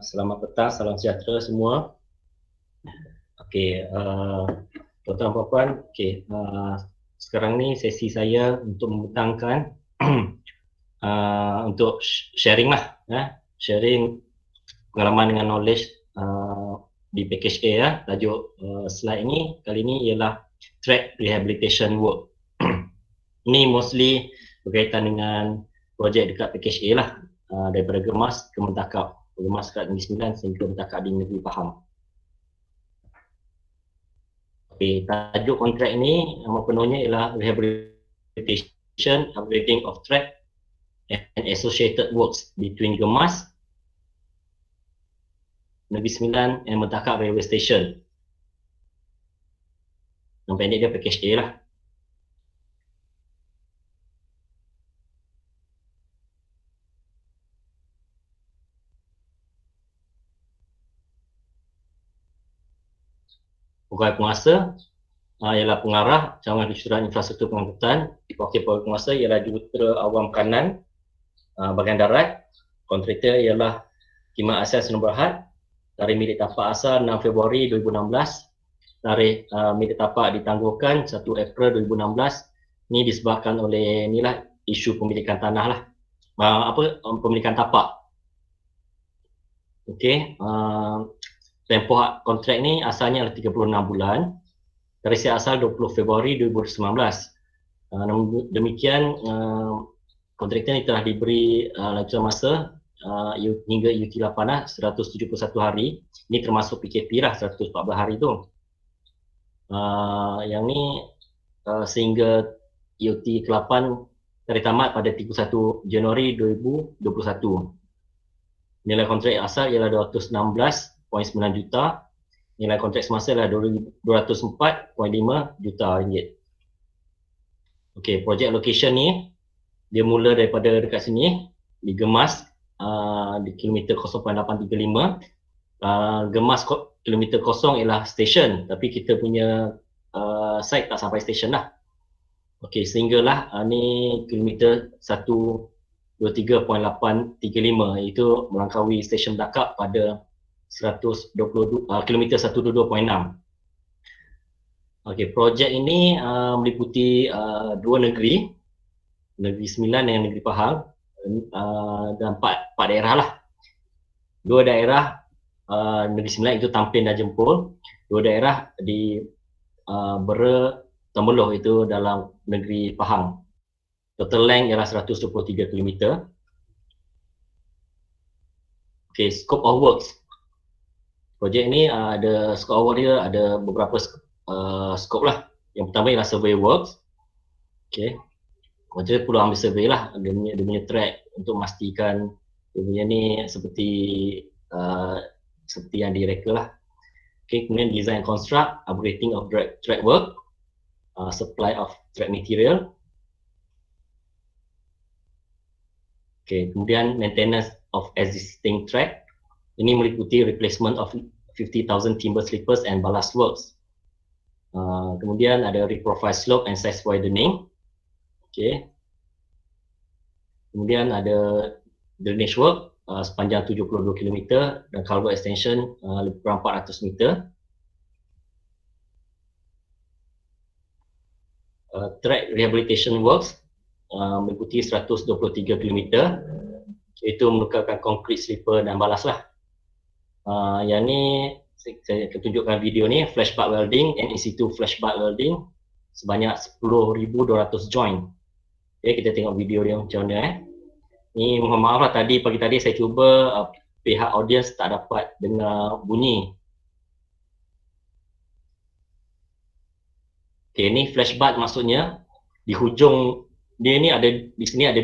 Selamat petang, salam sejahtera semua. Okey, tuan-tuan puan-puan, sekarang ni sesi saya untuk membentangkan untuk sharing lah, sharing pengalaman dengan knowledge di package A ya. Tajuk slide ini kali ini ialah track rehabilitation work. Ini mostly berkaitan dengan projek dekat package A lah, daripada Gemas ke Mentakap, Gemas kat Negeri Sembilan sehingga Mentakap di Negeri Pahang. Tajuk kontrak ini nama penuhnya ialah Rehabilitation, Upgrading of Track and Associated Works between Gemas, Negeri Sembilan and Mentakap Railway Station. Nama pendek dia package A lah. Pegawai penguasa ialah pengarah cawangan kejuruteraan infrastruktur pengangkutan. Wakil pegawai penguasa ialah jurutera awam kanan bahagian darat. Kontraktor ialah Khidmat Asal Sdn Bhd. Tarikh milik tapak asal 6 Februari 2016. Tarikh milik tapak ditangguhkan 1 April 2016. Ini disebabkan oleh inilah isu pemilikan tanah lah. Pemilikan tapak. Okey. Tempoh kontrak ni asalnya adalah 36 bulan. Tarikh siap asal 20 Februari 2019. Namun demikian, kontraktor ni telah diberi lanjutan masa hingga UT8 171 hari. Ini termasuk PKP lah, 114 hari tu. Yang ni sehingga UT8 tarikh tamat pada 31 Januari 2021. Nilai kontrak asal ialah 216.9 juta. Nilai kontrak semasa adalah 204.5 juta ringgit. Okey, projek location ni dia mula daripada dekat sini di Gemas, di kilometer 0.835. Gemas kilometer 0 ialah stesen, tapi kita punya site tak sampai stesen lah. Okey, sehinggalah ni kilometer 123.835, iaitu melangkaui stesen Dakap pada kilometer 122.6. Okey, projek ini meliputi dua negeri, Negeri Sembilan dan Negeri Pahang, dan empat daerah lah. Dua daerah Negeri Sembilan itu Tampin dan Jempol. Dua daerah di Bera, Temeloh itu dalam Negeri Pahang. Total length ialah 123 km. Okey, scope of works. Projek ni ada scope of work dia, ada beberapa scope lah. Yang pertama ialah survey works. Okey. Projek perlu ambil survey lah, dia punya track untuk memastikan dia punya ni seperti yang direka lah. Okey, kemudian design construct, upgrading of track work, supply of track material. Okey, kemudian maintenance of existing track. Ini meliputi replacement of 50,000 timber slippers and ballast works. Kemudian ada reprofile slope and size widening. Okay. Kemudian ada drainage work sepanjang 72 km dan culvert extension lebih kurang 400 meter. Track rehabilitation works meliputi 123 km, iaitu menukarkan concrete slipper dan ballast lah. Yang ni saya akan tunjukkan video ni, flashback welding and in situ flashback welding sebanyak 10,200 joint. Okay, kita tengok video dia macam mana. Ni mohon maaf lah, pagi tadi saya cuba pihak audience tak dapat dengar bunyi. Okay, ni flashback maksudnya di hujung dia ni di sini ada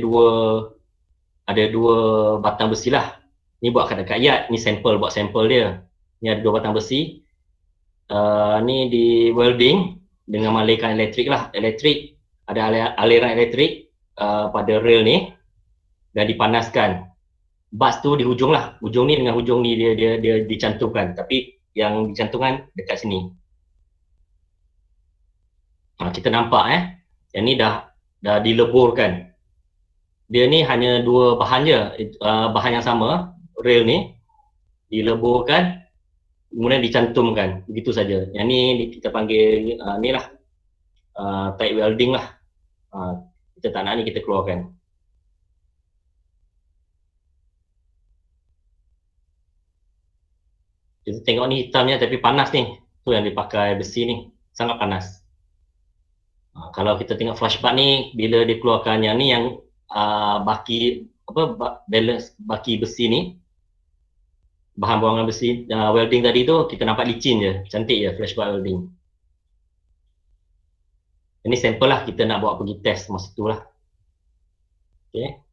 dua batang besi lah. Ni buat dekat yard, ni buat sampel dia. Ni ada dua batang besi. Ni di welding dengan malaikan elektrik lah. Ada aliran elektrik pada rail ni dan dipanaskan. Bas tu di hujung lah. Hujung ni dengan hujung ni dia dicantumkan, tapi yang dicantumkan dekat sini. Kita nampak yang ni dah dileburkan. Dia ni hanya dua bahan je, bahan yang sama, rail ni, dileburkan, kemudian dicantumkan, begitu saja. Yang ni kita panggil ni lah tight welding lah. Kita tak nak ni, kita keluarkan. Kita tengok ni hitamnya tapi panas ni. Tu yang dipakai besi ni, sangat panas. Kalau kita tengok flashback ni, bila dikeluarkan yang ni, yang baki balance baki besi ni, bahan buangan besi welding tadi tu, kita nampak licin je, cantik je flashback welding. Ini sampel lah, kita nak bawa pergi test masa tu lah. Okay.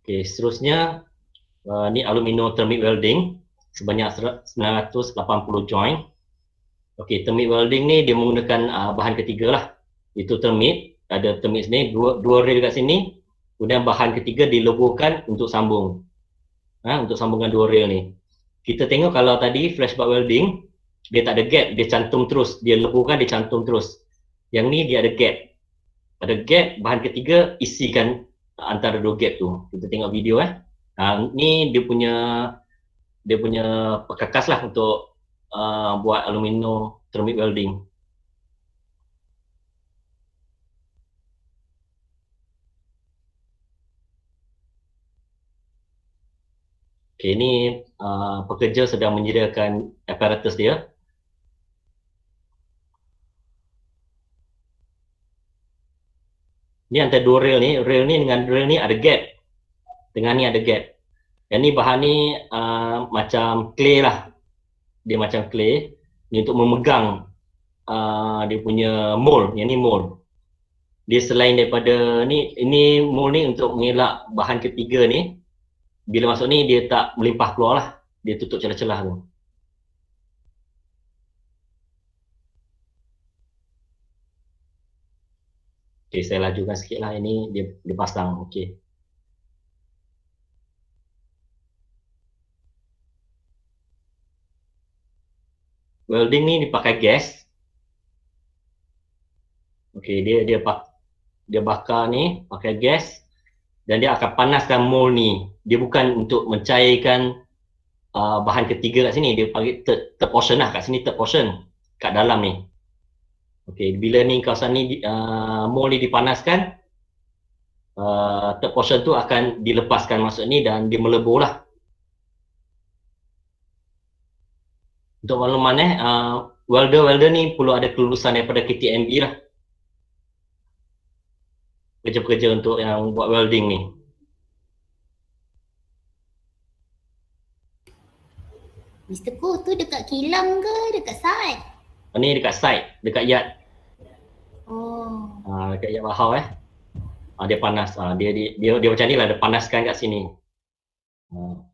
Okay, seterusnya ni aluminium thermic welding sebanyak 980 join. Okay, thermic welding ni dia menggunakan bahan ketiga lah, itu thermic. Ada thermic sini, dua rail kat sini, kemudian bahan ketiga dileburkan untuk sambung, untuk sambungkan dua rail ni. Kita tengok kalau tadi flashback welding, dia tak ada gap, dia cantum terus, dia leburkan, dia cantum terus. Yang ni dia ada gap, bahan ketiga isikan antara dua gap tu. Kita tengok video ni dia punya perkakas lah untuk buat aluminium thermic welding. Okay, ni pekerja sedang menyediakan apparatus dia. Ni antara dua rail ni dengan rail ni ada gap. Tengah ni ada gap. Yang ni bahan ni macam clay lah. Dia macam clay. Ni untuk memegang dia punya mold. Yang ni mold. Dia selain daripada ni, ini mold ni untuk mengelak bahan ketiga ni. Bila masuk ni dia tak melimpah keluar lah. Dia tutup celah-celah tu. Okay, saya lajukan sikit lah. Ini dia pasang. Okay. Welding ni dipakai gas. Okay, dia bakar ni pakai gas dan dia akan panaskan mold ni. Dia bukan untuk mencairkan bahan ketiga kat sini. Dia panggil third portion lah. Kat sini third portion. Kat dalam ni. Okay, bila ni kawasan ni mold ni dipanaskan, third portion tu akan dilepaskan masuk ni dan dia melebur lah. Untuk makluman welder ni perlu ada kelulusan daripada KTMB lah. Pekerja-pekerja untuk yang buat welding ni. Mr. Ko, tu dekat kilang ke dekat site? Ni dekat site, dekat yard. Oh. Dekat yard Bahau dia panas. Dia macam ni lah, dia panaskan kat sini.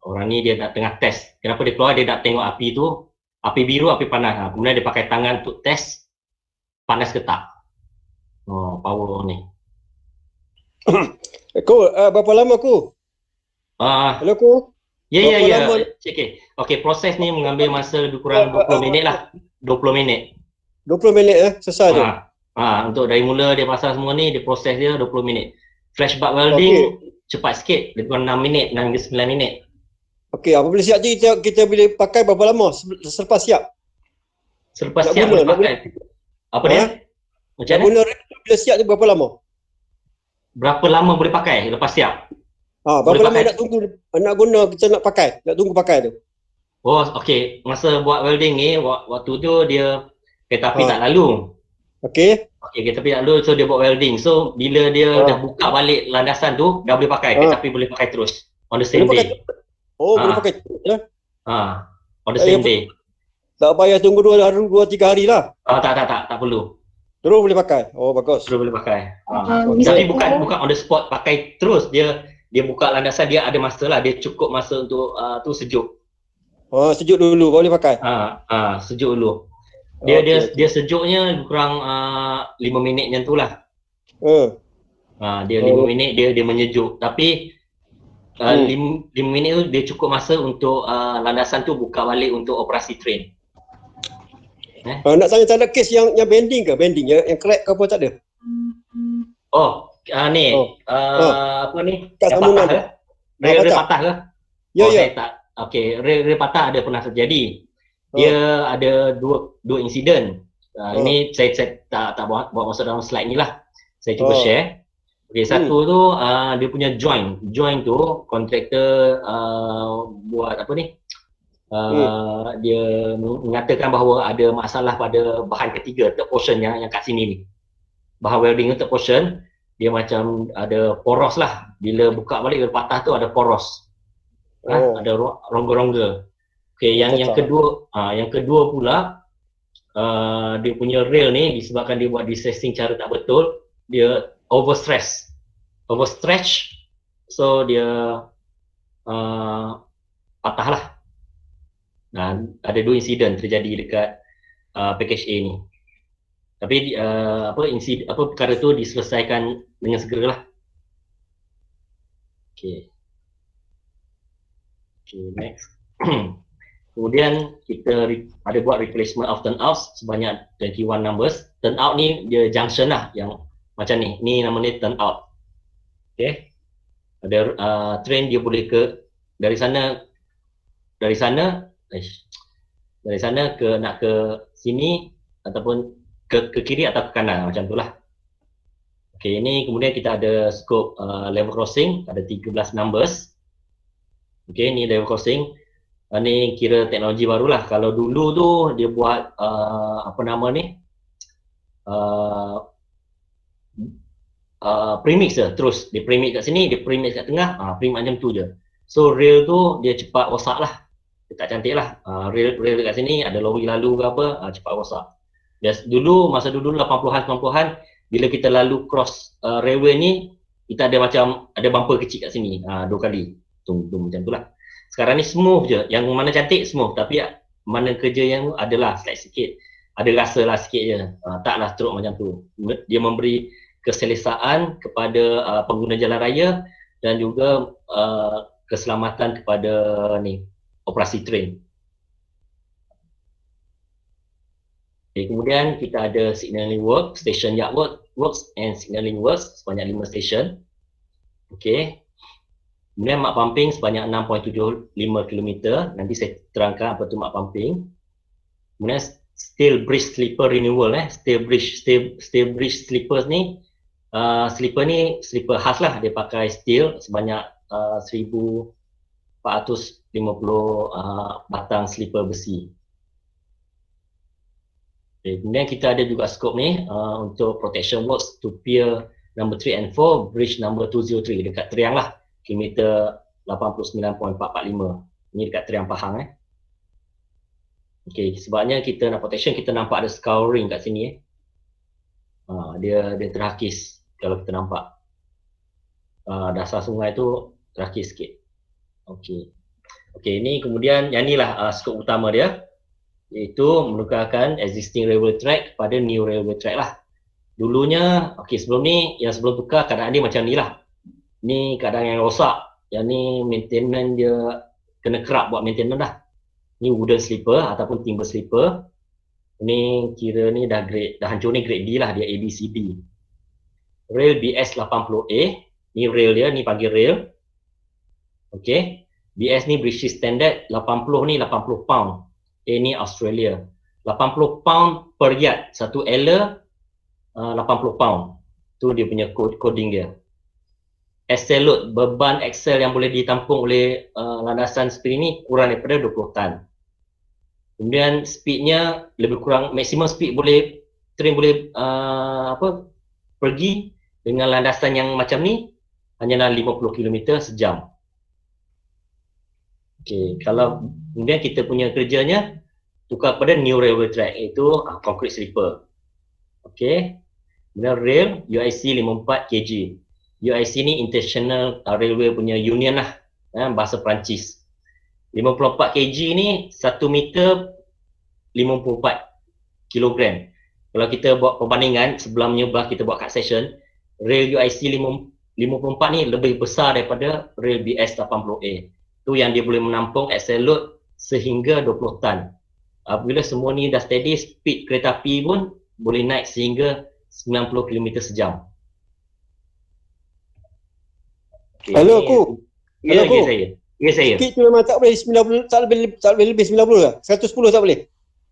Orang ni dia nak tengah test. Kenapa dia keluar, dia nak tengok api tu. Api biru, api panas. Kemudian dia pakai tangan untuk test panas ke tak. Power ni. Ko, berapa lama Ko? Hello Ko? Ya. Okay, proses ni mengambil masa lebih kurang 20 minit lah. 20 minit. 20 minit selesai tu? Untuk dari mula dia pasang semua ni, dia proses dia 20 minit. Flashback welding cepat sikit, lebih kurang 6 minit, 6 hingga 9 minit. Okey, apabila siap je kita boleh pakai berapa lama selepas siap? Selepas siap boleh pakai. Apa dia? Macam mana? Bila siap tu berapa lama? Berapa lama boleh pakai lepas siap? Berapa lama nak tunggu, nak guna, kita nak pakai, nak tunggu pakai tu? Oh, okey. Masa buat welding ni, waktu tu dia kereta api tak lalu. Okey, kereta api tak lalu, so dia buat welding. So, bila dia dah buka balik landasan tu, dah boleh pakai. Kereta api boleh pakai terus. On the same day. Boleh pakai terus lah. On the same day. Tak payah tunggu 2-3 hari lah. Tak perlu. Terus boleh pakai. Oh, bagus. Terus boleh pakai. Tapi bukan on the spot pakai terus. Dia buka landasan, dia ada masa lah. Dia cukup masa untuk tu sejuk. Sejuk dulu boleh pakai. Sejuk dulu. Dia sejuknya kurang 5 minit macam tu lah. Dia 5 minit dia menyejuk. Tapi 5 minit tu dia cukup masa untuk landasan tu buka balik untuk operasi train. Nak tanya tak ada kes yang bending ke? Bending yang crack ke apa tak ada? Apa ni? Kat sambungan. Rel patah. patah ke? Ya, ya. Saya tak. Okey, rel patah ada pernah terjadi. Dia ada dua insiden. Ini saya tak buat masuk dalam slide ni lah. Saya cuba share. Okey, satu tu dia punya joint. Joint tu kontraktor buat apa ni? Dia mengatakan bahawa ada masalah pada bahan ketiga, third portion yang kat sini ni. Bahan welding third portion dia macam ada poros lah. Bila buka balik dia patah tu ada poros. Ada rongga-rongga. Okey, yang kedua pula dia punya rail ni disebabkan dia buat desensing cara tak betul, dia overstretch, so dia patah lah. Dan ada dua insiden terjadi dekat package A ni. Tapi perkara tu diselesaikan dengan segeralah. Okey, next. Kemudian kita ada buat replacement of turnouts sebanyak 21 numbers. Turnout ni dia junction lah yang macam ni. Ni nama ni turnout. Okey. Ada train dia boleh dari sana nak ke sini ataupun ke kiri atau ke kanan macam itulah. Okey, ini kemudian kita ada scope level crossing, ada 13 numbers. Okey, ni level crossing. Ni kira teknologi barulah. Kalau dulu tu dia buat premix je, terus dia premix kat sini, dia premix kat tengah, premix macam tu je. So rail tu dia cepat rosak lah, dia tak cantik lah. Rail dekat sini ada lori lalu ke apa, cepat rosak. Masa dulu 80-an 90-an bila kita lalu cross railway ni, kita ada macam ada bumper kecil kat sini, 2 kali tung macam tu lah. Sekarang ni smooth je, yang mana cantik smooth, tapi mana kerja yang adalah slight sikit, ada rasa lah sikit je, taklah teruk macam tu. Dia memberi keselesaan kepada pengguna jalan raya dan juga keselamatan kepada operasi train. Okay, kemudian kita ada signaling work, station yard works and signaling works sebanyak 5 station. Okey. Kemudian mak pumping sebanyak 6.75 km. Nanti saya terangkan apa tu mak pumping. Kemudian steel bridge slipper renewal, steel bridge slippers ni, slipper ni slipper khas lah, dia pakai steel sebanyak 1450 batang slipper besi. Okay, kemudian kita ada juga scope ni untuk protection works to pier number 3 and 4, bridge number 203 dekat Triang lah, kilometer 89.445. Ini dekat Triang Pahang. Okey, sebabnya kita nak protection, kita nampak ada scouring kat sini. Dia terhakis kalau kita nampak. Dasar sungai tu terhakis sikit. Okey, ini kemudian yang inilah skop utama dia, iaitu menukarkan existing railway track kepada new railway track lah. Dulunya, sebelum ni, yang sebelum tukar keadaan dia macam ni lah. Ni keadaan yang rosak. Yang ni maintenance dia kena kerap buat maintenance dah. Ni wooden slipper ataupun timber slipper. Ni kira ni dah hancur ni grade D lah, dia ABCD. Rail BS 80A. Ni rail dia, ni panggil rail. Okey. BS ni British Standard, 80 ni 80 pound. A ni Australia. 80 pound per yard. Satu L 80 pound. Tu dia punya coding dia. Axle load, beban axle yang boleh ditampung oleh landasan seperti ini kurang daripada 20 tan. Kemudian speednya lebih kurang, maximum speed train boleh pergi dengan landasan yang macam ni hanyalah 50 km sejam. Okey, kalau kemudian kita punya kerjanya tukar pada new railway track, iaitu concrete slipper. Okey. Kemudian rail UIC 54 kg. UIC ni International Railway punya union lah, bahasa Perancis. 54 kg ni 1 meter 54 kilogram. Kalau kita buat perbandingan, sebelumnya kita buat cut section, rail UIC 54 ni lebih besar daripada rail BS 80A. Tu yang dia boleh menampung axle load sehingga 20 tan. Apabila semua ni dah steady, speed kereta api pun boleh naik sehingga 90 km sejam. Hello aku. Ya, Kalau ya aku, saya. Ya saya. sikit tu memang tak boleh 90, tak boleh lebih 90 lah. 110 tak boleh.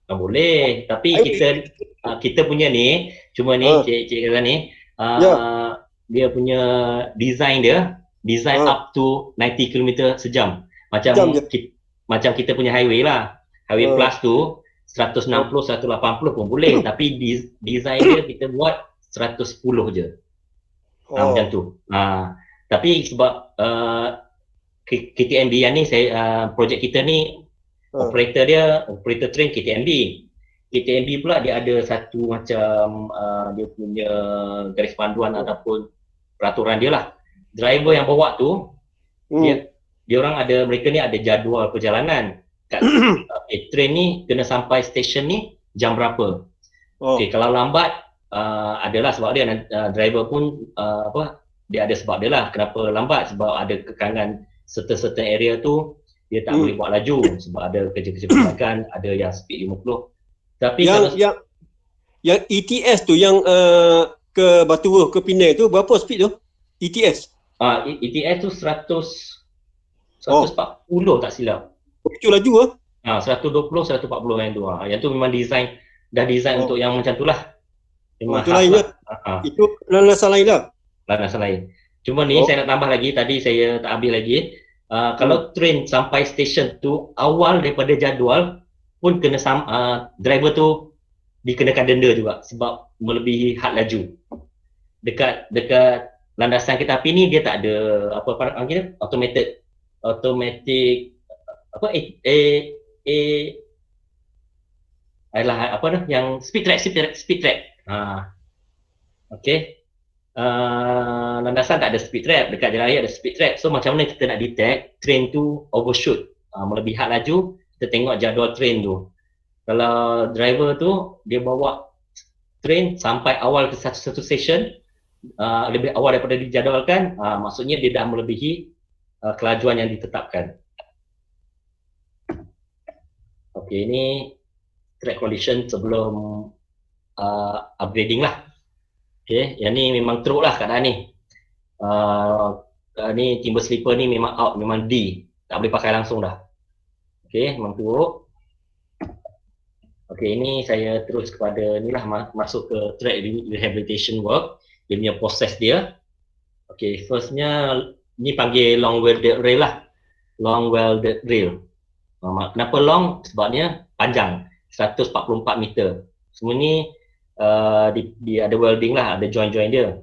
Tak boleh. Tapi Ayo, kita punya ni, cuma ni ha, cik kata ni, ya, dia punya design ha, up to 90 km sejam. jam je. Macam kita punya highway lah. Highway Ha, plus tu 160, 180 pun boleh. Tapi design dia kita buat 110 je. Macam oh, tu. Tapi sebab KTMB yang ni, projek kita ni, ha, operator train KTMB. KTMB pula dia ada satu macam dia punya garis panduan ataupun peraturan dia lah. Driver yang bawa tu, hmm, mereka ni ada jadual perjalanan. Kat train ni kena sampai stesen ni jam berapa. oh, Kalau lambat adalah sebab dia, driver pun dia ada sebab dia lah kenapa lambat, sebab ada kekangan certain area tu dia tak boleh buat laju sebab ada kerja-kerja pergerakan, ada yang speed 50. Tapi yang ETS tu yang ke Batu Ruh ke Penang tu berapa speed tu? ETS. ETS tu 140 tak silap. Itu laju 120, 140 yang tu. Yang tu memang dah design untuk yang macam tu lah. Memang itu lain lah. Itu landasan lain lah. Landasan lain. Cuma ni saya nak tambah lagi, tadi saya tak habis lagi. Kalau train sampai stesen tu awal daripada jadual pun kena driver tu dikenakan denda juga sebab melebihi had laju. Dekat landasan kereta api ni dia tak ada apa panggil automatic adalah apa dah yang speed track. Okey. Landasan tak ada speed trap, dekat jalan raya ada speed trap. So macam mana kita nak detect train tu overshoot, melebihi had laju, kita tengok jadual train tu. Kalau driver tu dia bawa train sampai awal ke satu stesen lebih awal daripada dijadualkan, maksudnya dia dah melebihi kelajuan yang ditetapkan. Okey, ini track condition sebelum upgrading lah. Okay, yang ni memang teruk lah keadaan ni. Ni timber slipper ni memang out, memang D. Tak boleh pakai langsung dah. Okay, memang teruk. Okay, ini saya terus kepada ni lah, masuk ke track rehabilitation work. Dia punya proses dia. Okay, firstnya ni panggil long welded rail lah. Long welded rail. Kenapa long? Sebabnya panjang, 144 meter. Semua ni dia ada welding lah, ada join-join dia.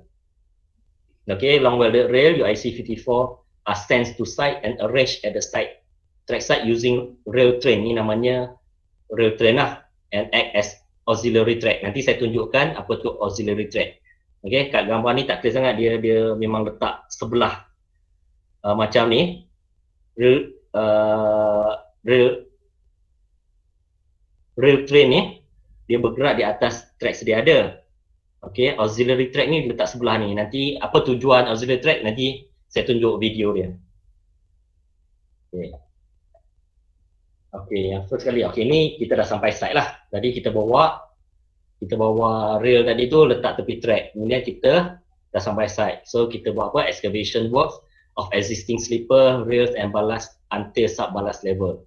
Okay, long welded rail UIC 54 are sent to site and arranged at the site track site using rail train. Ni namanya rail train lah, and act as auxiliary track. Nanti saya tunjukkan apa tu auxiliary track. Okay, kat gambar ni tak clear sangat, dia memang letak sebelah macam ni. Rail train ni dia bergerak di atas track sedia ada. Okey, auxiliary track ni letak sebelah ni. Nanti apa tujuan auxiliary track nanti saya tunjuk video dia. Okey. Okey, yang first kali. Okey, ni kita dah sampai site lah. Tadi kita bawa rail tadi tu letak tepi track. Kemudian kita dah sampai site. So kita buat apa? Excavation work of existing slipper, rails and ballast until sub ballast level.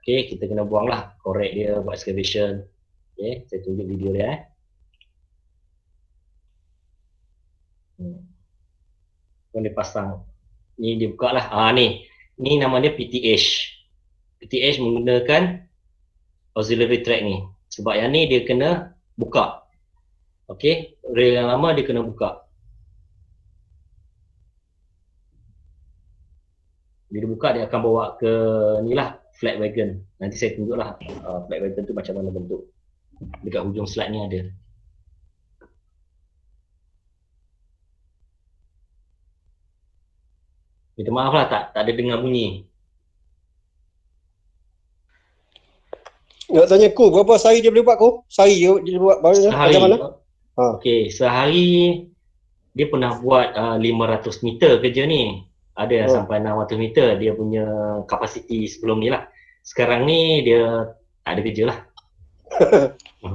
Okey, kita kena buang lah, korek dia, buat excavation. Okay, saya tunjuk video dia. Dia pasang. Ni dia buka lah. Ni nama dia PTH. PTH menggunakan auxiliary track ni. Sebab yang ni dia kena buka. Okay, rail yang lama dia kena buka. Bila dia buka dia akan bawa ke ni lah, flat wagon. Nanti saya tunjuk lah flat wagon tu macam mana bentuk. Dekat hujung slide ni ada. Minta maaf lah tak ada dengar bunyi. Nak tanya Ko, berapa sehari dia boleh buat Ko? Sehari dia buat macam mana? Okey, sehari dia pernah buat 500 meter kerja ni. Ada yang sampai 600 meter dia punya kapasiti sebelum ni lah. Sekarang ni dia tak ada kerja lah.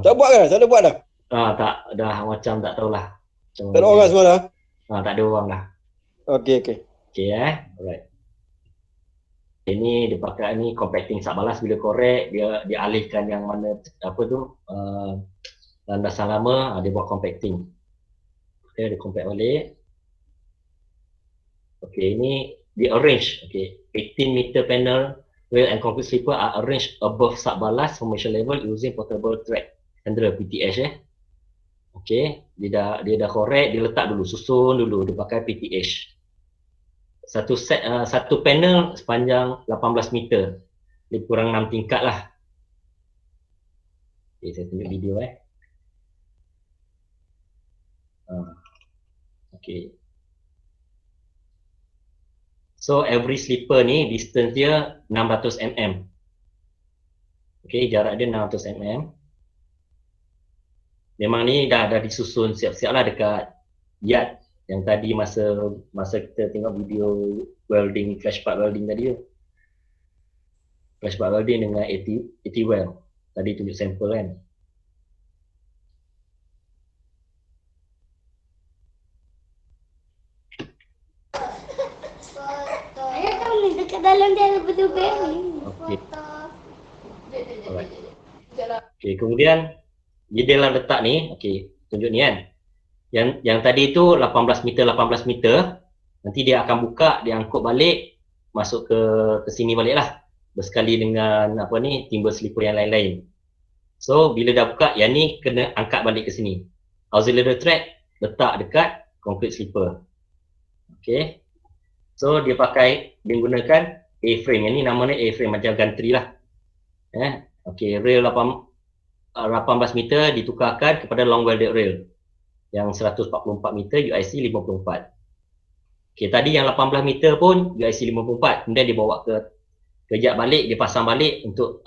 Tak buat kan? Tak ada buat dah? Tak, dah macam tak tahulah. Tak ada orang semua dah? Tak ada orang dah. Okey. Okey alright. Ini dia pakai ni compacting sat balas, bila korek dia alihkan yang mana apa tu landasan lama, dia buat compacting. Okay, dia compact balik. Okay, ini di arrange. Okay, 18 meter panel rail and concrete sleeper are arranged above sat balas formation level using portable track handle PTH. Okay, dia dah korek, dia letak dulu, susun dulu, dia pakai PTH. Satu panel sepanjang 18 meter, lebih kurang 6 tingkat lah. Okay, saya tunjuk video Okay. So every slipper ni distance dia 600 mm. Okay, jarak dia 600 mm. Memang ni dah disusun siap-siap lah dekat yard yang tadi masa kita tengok video welding, flash part welding tadi tu. Flash part welding dengan 80 weld. Tadi tunjuk sampel kan. Ayah tahu dekat dalam dia ada betul-betul ni. Okay. Alright. Okay, kemudian dia dalam letak ni, okay, tunjuk ni kan. Yang tadi tu 18 meter, nanti dia akan buka, dia angkut balik, masuk ke sini balik lah. Bersekali dengan apa ni, timber slipper yang lain-lain. So bila dah buka, yang ni kena angkat balik ke sini. Auxiliary track letak dekat concrete slipper. Okay. So dia gunakan A-frame. Yang ni namanya A-frame macam gantry lah. Okay, rail 18 meter ditukarkan kepada long welded rail yang 144 meter UIC 54. Okay, tadi yang 18 meter pun UIC 54. Kemudian dia bawa ke yard balik, dia pasang balik untuk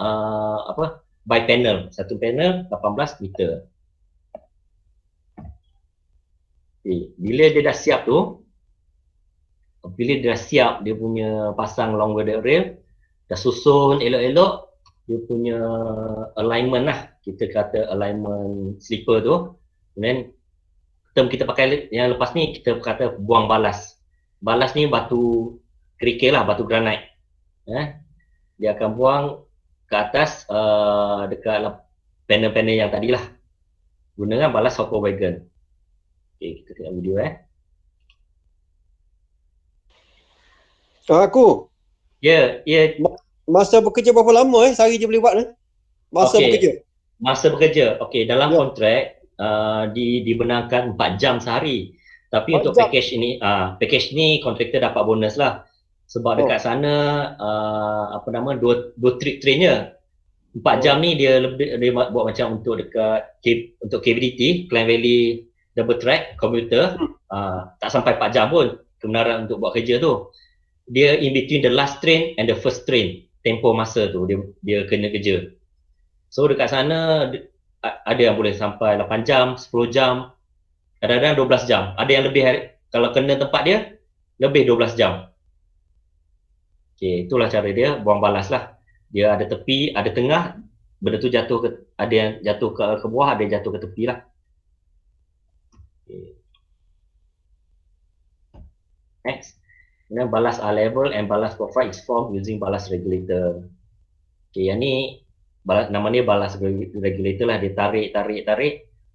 by panel. Satu panel 18 meter. Okay, bila dia dah siap tu, dia punya pasang long welded rail, dah susun elok-elok, dia punya alignment lah, kita kata alignment slipper tu. Kemudian term kita pakai yang lepas ni, kita kata buang balas. Balas ni batu kerikil lah, batu granite. Dia akan buang ke atas dekat panel-panel yang tadi lah, gunakan balas hopper wagon. Okay, kita tengok video Aku Ya. masa bekerja berapa lama sehari je boleh buat masa bekerja? Masa bekerja. Okey, dalam kontrak dibenarkan 4 jam sehari. Tapi untuk package ni kontraktor dapat bonus lah. Sebab dekat sana dua trip trainnya. 4 jam ni dia buat macam untuk untuk KVDT, Klang Valley Double Track Commuter, tak sampai 4 jam pun kebenaran untuk buat kerja tu. Dia in between the last train and the first train, tempoh masa tu dia kena kerja. So dekat sana ada yang boleh sampai 8 jam, 10 jam, kadang-kadang 12 jam. Ada yang lebih, kalau kena tempat dia, lebih 12 jam. Okay, itulah cara dia buang balas lah. Dia ada tepi, ada tengah, benda tu ada yang jatuh ke bawah, ada yang jatuh ke tepi lah. Okay. Next. Kemudian balas are level and balas profile is formed using balas regulator. Okay, yang ni nama dia balas regulator lah. Dia tarik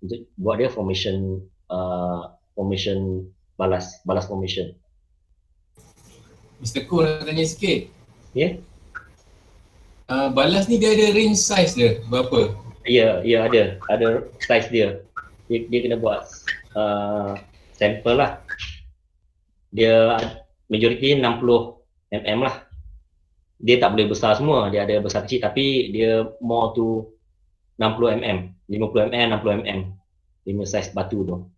untuk buat dia formation balas formation. Mr. Ko nak tanya sikit. Ya? Balas ni dia ada range size dia berapa? Ya, ada size dia. Dia kena buat sampel lah. Dia majoriti 60 mm lah. Dia tak boleh besar semua, dia ada besar kecil, tapi dia more to 60 mm, 50 mm, 60 mm. Dia punya size batu tu.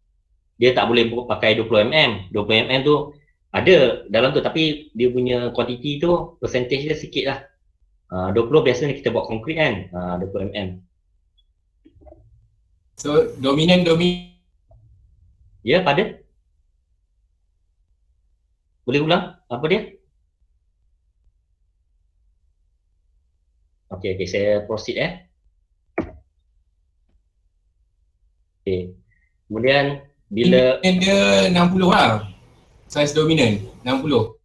Dia tak boleh pakai 20 mm. 20 mm tu ada dalam tu, tapi dia punya kuantiti tu, percentage dia sikit lah. 20 biasanya kita buat konkrit kan, 20 mm. So dominan. Ya, pada? Boleh ulang? Apa dia? Okey, saya proceed Okey. Kemudian bila dia 60 lah. Size dominan 60.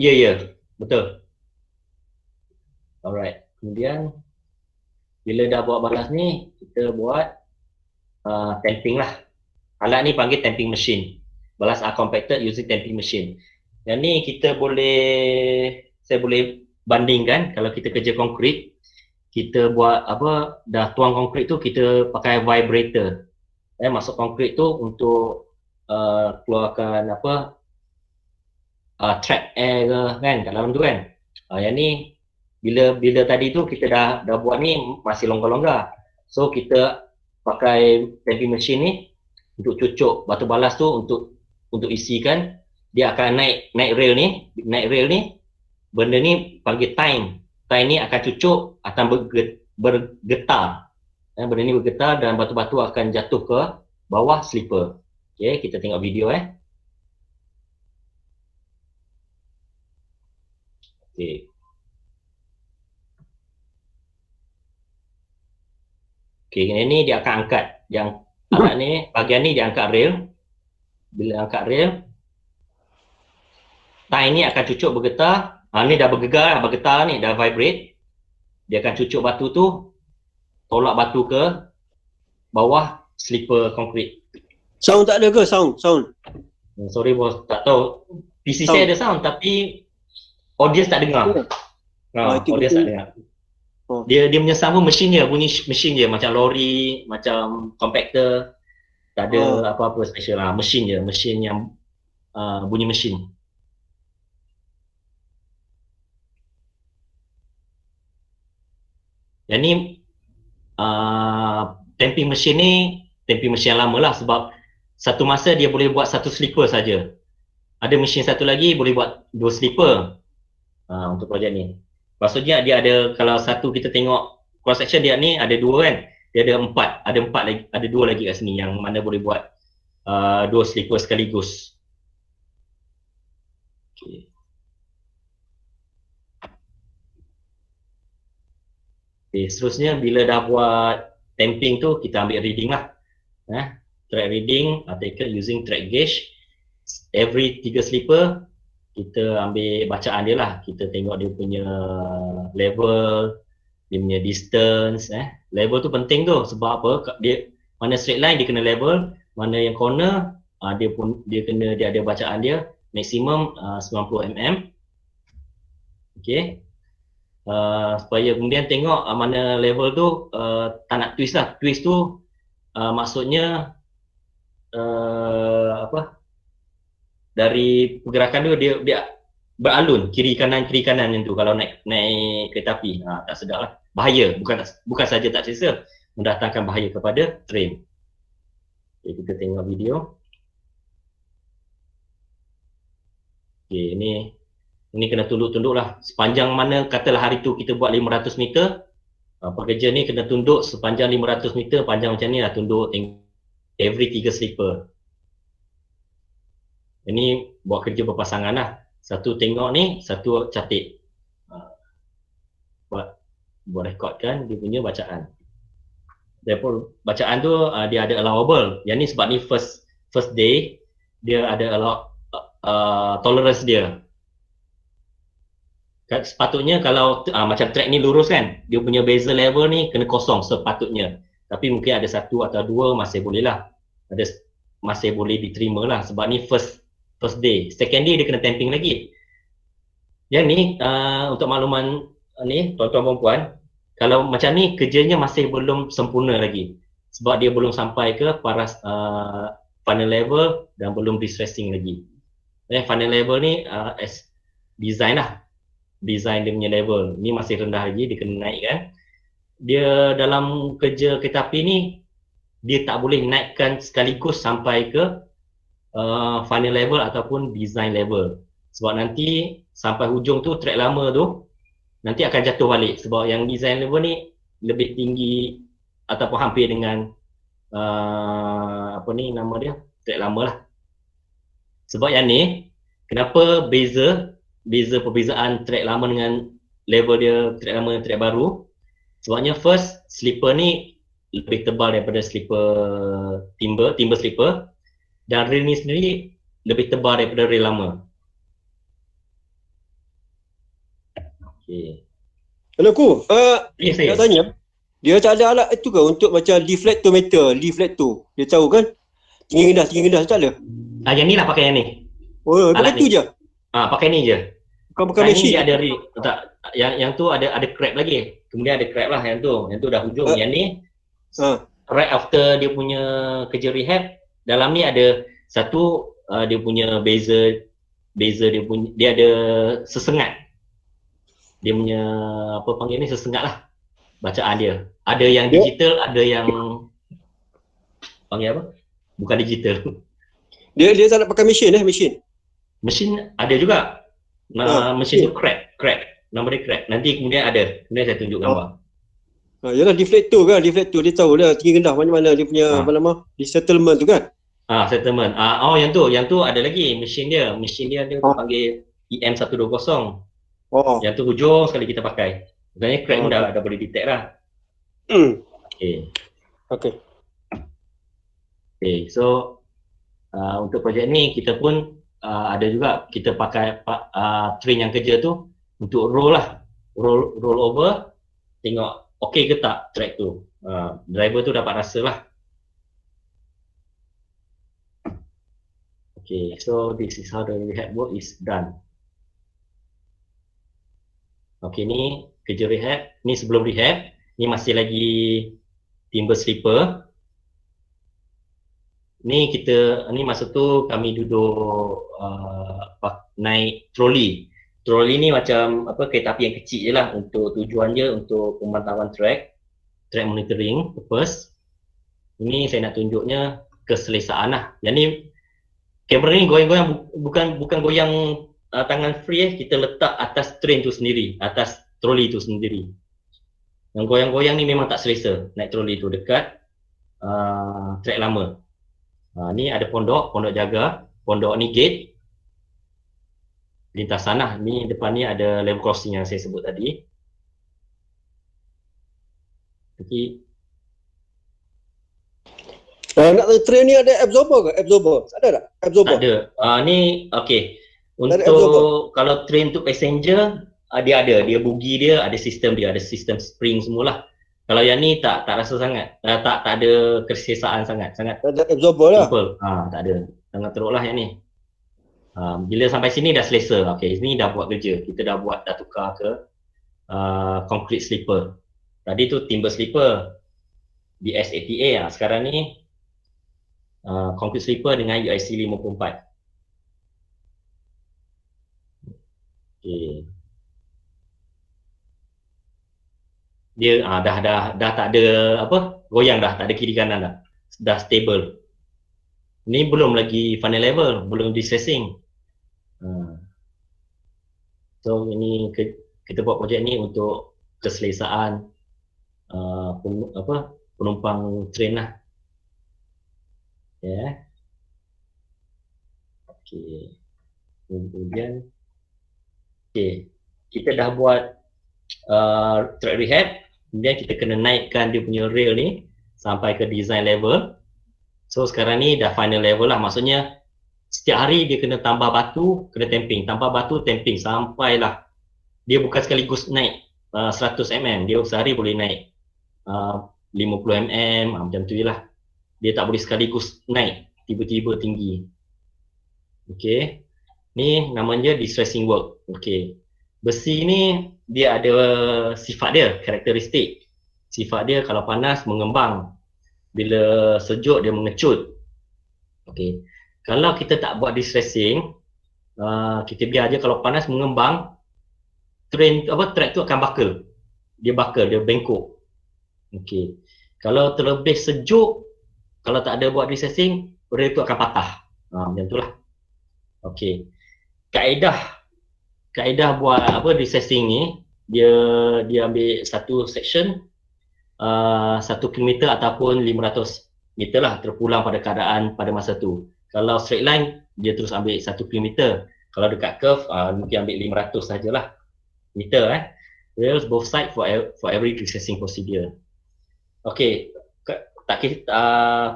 Ya, betul. Alright. Kemudian bila dah buat balas ni, kita buat tamping lah. Alat ni panggil tamping machine. Balas are compacted using tamping machine. Yang ni saya boleh bandingkan kalau kita kerja konkrit, kita buat apa, dah tuang konkrit tu kita pakai vibrator. Masuk konkrit tu untuk keluarkan apa, trap air ke kan kat dalam tu kan. Yang ni bila tadi tu kita dah buat ni masih longgar-longgar. So kita pakai tamping machine ni untuk cucuk batu balas tu untuk isikan. Dia akan naik rail ni, benda ni panggil time ni akan cucuk, akan bergetar. Benda ni bergetar dan batu-batu akan jatuh ke bawah slipper. Okay, kita tengok video Okay. Okay, ini dia akan angkat. Yang alat ni, bahagian ni dia angkat rail. Bila angkat rail, tie ni akan cucuk bergetar. Ni dah bergetar ni, dah vibrate. Dia akan cucuk batu tu, tolak batu ke bawah slipper konkrit. Sound tak ada ke? Sound. Sorry bos, tak tahu. PC saya ada sound tapi audience tak dengar. Audience tak dengar. Dia punya sound pun mesin je, bunyi mesin je, macam lori, macam compactor. Tak ada apa-apa special lah, mesin je, mesin yang bunyi mesin. Yang ni tamping mesin ni, tamping mesin yang lama lah sebab satu masa dia boleh buat satu slipper saja. Ada mesin satu lagi boleh buat 2 slipper untuk projek ni. Maksudnya dia ada, kalau satu kita tengok cross section dia ni ada 2 kan, dia ada 4 lagi, ada 2 lagi kat sini yang mana boleh buat 2 slipper sekaligus. Okay. Okay, seterusnya bila dah buat tamping tu kita ambil reading lah. Track reading taken using track gauge. Every 3 slipper kita ambil bacaan dia lah. Kita tengok dia punya level, dia punya distance. Level tu penting tu sebab apa? Dia mana straight line dia kena level, mana yang corner dia ada bacaan dia maksimum 90 mm. Okey. Supaya kemudian tengok mana level tu tak nak twist lah. Twist tu maksudnya dari pergerakan dia beralun kiri kanan macam tu kalau naik kereta api. Tak sedap lah. Bahaya, bukan saja tak selesa, mendatangkan bahaya kepada train. Okay, kita tengok video. Okay, ini kena tunduk-tunduk lah. Sepanjang mana katalah hari tu kita buat 500 meter, pekerja ni kena tunduk sepanjang 500 meter, panjang macam ni lah, tunduk every 3 slipper. Ini buat kerja berpasangan lah. Satu tengok ni, satu catik. Buat rekodkan dia punya bacaan. Therefore, bacaan tu dia ada allowable. Yang ni sebab ni first day, dia ada tolerance dia. Sepatutnya kalau macam track ni lurus kan, dia punya bezel level ni kena kosong sepatutnya. Tapi mungkin ada 1 atau 2 masih boleh lah. Masih boleh diterima lah sebab ni first day. Second day dia kena tamping lagi. Yang ni untuk makluman ni tuan-tuan dan puan, kalau macam ni kerjanya masih belum sempurna lagi. Sebab dia belum sampai ke paras final level dan belum distressing lagi. Final level ni as design lah. Design dia punya level. Ni masih rendah lagi, dia kena naikkan. Dia dalam kerja kereta api ni, dia tak boleh naikkan sekaligus sampai ke final level ataupun design level. Sebab nanti sampai hujung tu track lama tu nanti akan jatuh balik sebab yang design level ni lebih tinggi ataupun hampir dengan apa ni nama dia, track lama lah. Sebab yang ni kenapa perbezaan track lama dengan level dia track lama dan track baru, sebabnya first slipper ni lebih tebal daripada slipper timber slipper, dan rail ni sendiri lebih tebal daripada rail lama. Okay. Hello Ku, Ya saya. nak tanya, dia tak ada alat itu ke untuk macam deflectometer, deflector. Dia tahu kan? Tinggi rendah tak ada. Yang ni lah pakai yang ni. Oh, Alat pakai tu ni. je. Pakai ni je. Bukan Yang ni mesin. dia ada tak, yang tu ada crab lagi. Kemudian ada crab lah yang tu. Yang tu dah hujung. Yang ni right after dia punya kerja rehab, dalam ni ada satu dia punya bezel dia ada sesengat. Dia punya apa panggil ni, sesengat lah bacaan dia. Ada yang digital, ada yang panggil apa? Bukan digital. Dia tak nak pakai mesin mesin. Mesin ada juga. Mesin tu crack. Nama dia crack. Nanti kemudian saya tunjuk gambar. Yalah deflector kan, deflector dia tahu lah tinggi rendah mana dia punya apa nama, di settlement tu kan. Settlement. Yang tu ada lagi mesin dia. Mesin dia panggil EM120. Yang tu hujung sekali kita pakai. Sebenarnya crack pun dah boleh detect lah. Okay, so untuk projek ni kita pun ada juga kita pakai train yang kerja tu untuk roll over, tengok okey ke tak track tu. Driver tu dapat rasa lah. Okay, so this is how the rehab work is done. Okay, ni kerja rehab. Ni sebelum rehab. Ni masih lagi timber sleeper. Ni masa tu kami duduk naik troli. Troli ni macam kereta api yang kecil je lah, untuk tujuan dia untuk pemantauan track monitoring purpose. Ini saya nak tunjuknya keselesaan lah. Yang ni kamera ni goyang-goyang, bukan goyang tangan free kita letak atas train tu sendiri, atas troli tu sendiri. Yang goyang-goyang ni memang tak selesa naik troli tu dekat track lama. Ni ada pondok jaga. Pondok ni gate lintasan lah. Ni depan ni ada level crossing yang saya sebut tadi. Nak train ni ada absorber ke? Ada tak? Absorber? Ada. Ni okey. Untuk kalau train tu passenger, dia bugi dia, ada sistem spring semualah. Kalau yang ni tak rasa sangat. Tak ada kesesaan sangat. Ada absorber lah. Simple. Tak ada. Sangat teruk lah yang ni. Bila sampai sini dah selesa. Okey, ini dah buat kerja. Kita dah tukar ke concrete sleeper. Tadi tu timber sleeper BS80A. Sekarang ni concrete sleeper dengan UIC 54. Okey. Dia dah tak ada goyang dah, tak ada kiri kanan dah stable. Ni belum lagi final level, belum distressing. So ini kita buat projek ni untuk keselesaan penumpang train lah. Ya. Okey. Kemudian kita dah buat track rehab. Kemudian kita kena naikkan dia punya rail ni sampai ke design level. So sekarang ni dah final level lah. Maksudnya setiap hari dia kena tambah batu, kena tamping, tambah batu, tamping sampailah dia bukan sekaligus naik 100 mm. Dia sehari boleh naik 50 mm macam tu je lah. Dia tak boleh sekaligus naik tiba-tiba tinggi. Okey. Ni namanya distressing work. Okey. Besi ni dia ada sifat dia, karakteristik. Sifat dia kalau panas mengembang, bila sejuk dia mengecut. Okey. Kalau kita tak buat distressing, kita biar aja, kalau panas mengembang, track tu akan buckle. Dia bengkok. Okey. Kalau terlebih sejuk, kalau tak ada buat distressing, rail tu akan patah. Macam itulah. Okey. Kaedah buat distressing ni, dia ambil satu section 1 km ataupun 500 meter lah, terpulang pada keadaan pada masa tu. Kalau straight line dia terus ambil 1 km. Kalau dekat curve mungkin ambil 500 sajalah meter rails both side for every distressing procedure. Okey,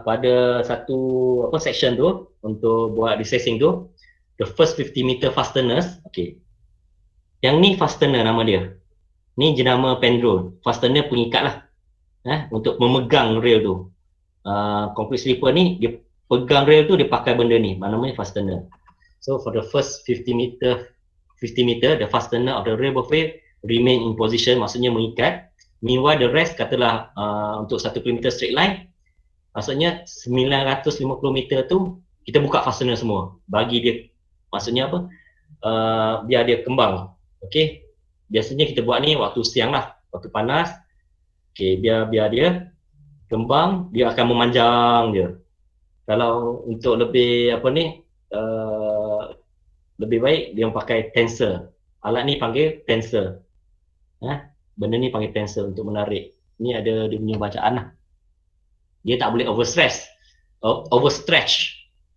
pada satu section tu untuk buat distressing tu, the first 50 meter fasteners. Okey. Yang ni fastener nama dia. Ni jenama pendrol. Fastener pengikat lah. Untuk memegang rail tu. Concrete slipper ni, dia pegang rail tu, dia pakai benda ni. Namanya fastener. So for the first 50 meter, the fastener of the rail buffet remain in position, maksudnya mengikat. Meanwhile the rest, katalah untuk 1 km straight line, maksudnya 950 meter tu kita buka fastener semua. Bagi dia, maksudnya apa? Biar dia kembang. Okey. Biasanya kita buat ni waktu siang lah, waktu panas. Okey, biar dia kembang, dia akan memanjang dia. Kalau untuk lebih apa ni, lebih baik dia pakai tensor. Alat ni panggil tensor. Benda ni panggil tensor untuk menarik. Ni ada dia punya bacaan lah. Dia tak boleh overstretch.